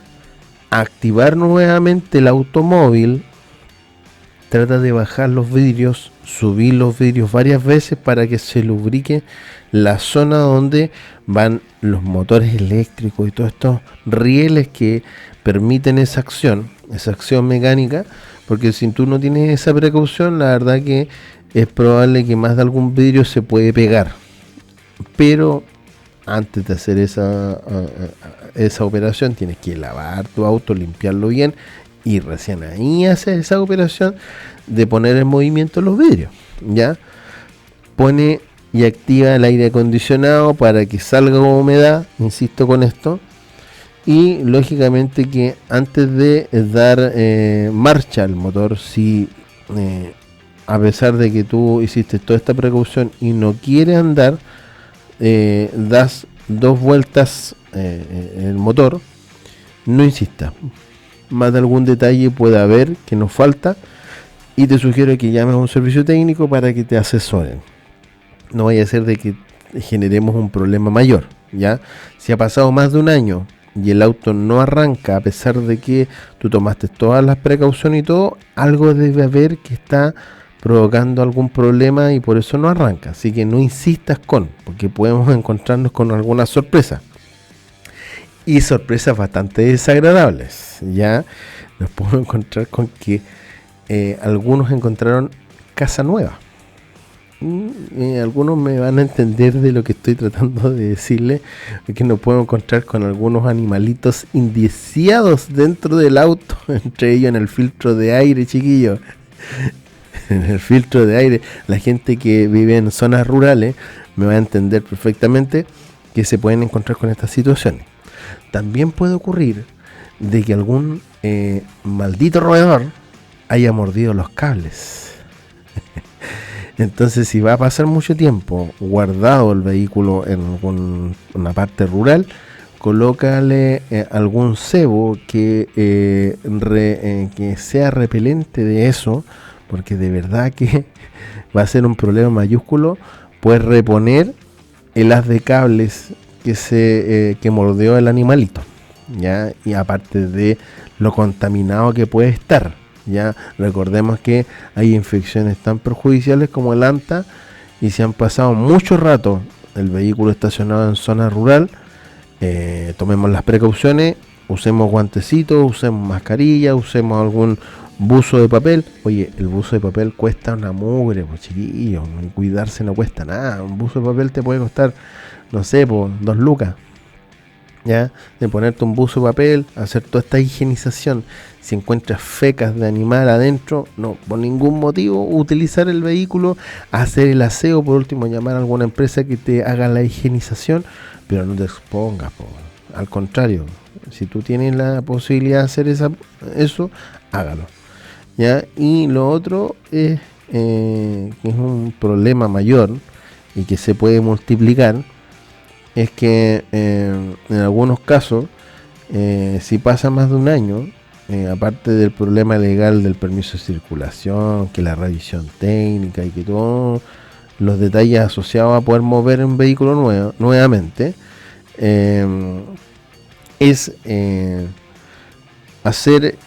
S2: activar nuevamente el automóvil, trata de bajar los vidrios, subir los vidrios varias veces para que se lubrique la zona donde van los motores eléctricos y todos estos rieles que permiten esa acción mecánica, porque si tú no tienes esa precaución, la verdad que es probable que más de algún vidrio se puede pegar. Pero antes de hacer esa operación tienes que lavar tu auto, limpiarlo bien, y recién ahí haces esa operación de poner en movimiento los vidrios. Ya pone y activa el aire acondicionado para que salga humedad, insisto con esto, y lógicamente que antes de dar marcha al motor, si a pesar de que tú hiciste toda esta precaución y no quiere andar, das 2 vueltas el motor, no insistas. Más de algún detalle puede haber que nos falta, y te sugiero que llames a un servicio técnico para que te asesoren. No vaya a ser de que generemos un problema mayor, ¿ya? Si ha pasado más de 1 año y el auto no arranca, a pesar de que tú tomaste todas las precauciones y todo, algo debe haber que está provocando algún problema y por eso no arranca. Así que no insistas porque podemos encontrarnos con alguna sorpresa. Y sorpresas bastante desagradables. Ya nos podemos encontrar con que algunos encontraron casa nueva. Algunos me van a entender de lo que estoy tratando de decirles, que nos podemos encontrar con algunos animalitos indeseados dentro del auto, entre ellos en el filtro de aire, chiquillos. En el filtro de aire, la gente que vive en zonas rurales me va a entender perfectamente que se pueden encontrar con estas situaciones. También puede ocurrir de que algún maldito roedor haya mordido los cables. Entonces, si va a pasar mucho tiempo guardado el vehículo en una parte rural, colócale algún cebo que sea repelente de eso, porque de verdad que va a ser un problema mayúsculo. Puedes reponer el haz de cables que mordió el animalito, ¿ya? Y aparte de lo contaminado que puede estar, ya recordemos que hay infecciones tan perjudiciales como el anta, y si han pasado mucho rato el vehículo estacionado en zona rural, tomemos las precauciones, usemos guantecitos, usemos mascarilla, usemos algún buzo de papel. Oye, el buzo de papel cuesta una mugre, pues chiquillo, cuidarse no cuesta nada. Un buzo de papel te puede costar, no sé, por 2 lucas. ¿Ya? De ponerte un buzo de papel, hacer toda esta higienización. Si encuentras fecas de animal adentro, no, por ningún motivo utilizar el vehículo, hacer el aseo, por último llamar a alguna empresa que te haga la higienización, pero no te expongas, po. Al contrario, si tú tienes la posibilidad de hacer eso, hágalo, ¿ya? Y lo otro es que es un problema mayor y que se puede multiplicar, es que en algunos casos, si pasa más de 1 año, aparte del problema legal del permiso de circulación, que la revisión técnica y que todos los detalles asociados a poder mover un vehículo nuevamente, es hacer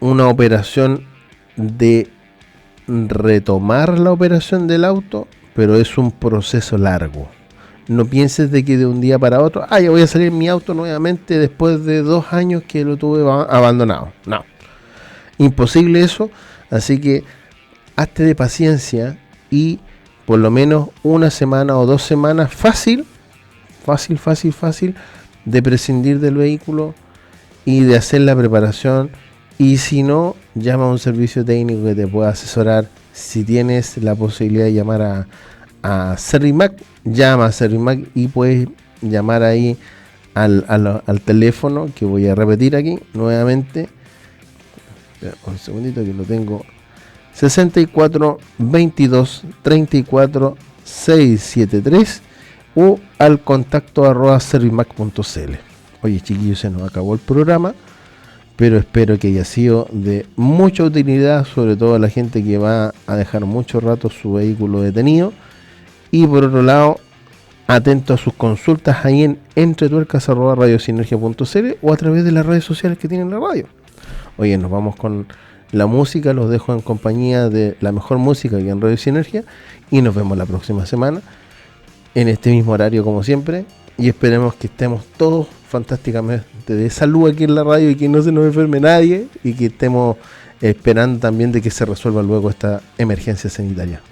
S2: una operación de retomar la operación del auto, pero es un proceso largo. No pienses de que de un día para otro, ya voy a salir en mi auto nuevamente después de 2 años que lo tuve abandonado. No, imposible eso. Así que hazte de paciencia y por lo menos 1 semana o 2 semanas fácil de prescindir del vehículo y de hacer la preparación. Y si no, llama a un servicio técnico que te pueda asesorar. Si tienes la posibilidad de llamar a Servimac, llama a Servimac y puedes llamar ahí al teléfono que voy a repetir aquí nuevamente. Un segundito que lo tengo. 64 22 34 673 o al contacto @servimac.cl. Oye, chiquillos, se nos acabó el programa, pero espero que haya sido de mucha utilidad, sobre todo a la gente que va a dejar mucho rato su vehículo detenido. Y por otro lado, atento a sus consultas ahí en entretuercas@radiosinergia.cl o a través de las redes sociales que tienen la radio. Oye, nos vamos con la música, los dejo en compañía de la mejor música aquí en Radio Sinergia y nos vemos la próxima semana en este mismo horario como siempre, y esperemos que estemos todos fantásticamente de salud aquí en la radio y que no se nos enferme nadie y que estemos esperando también de que se resuelva luego esta emergencia sanitaria.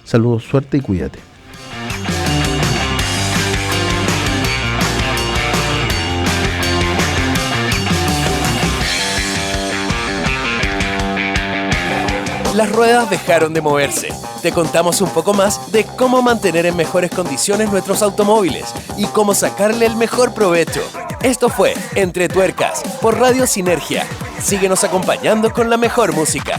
S2: Saludos, suerte y cuídate.
S1: Las ruedas dejaron de moverse. Te contamos un poco más de cómo mantener en mejores condiciones nuestros automóviles y cómo sacarle el mejor provecho. Esto fue Entre Tuercas por Radio Sinergia. Síguenos acompañando con la mejor música.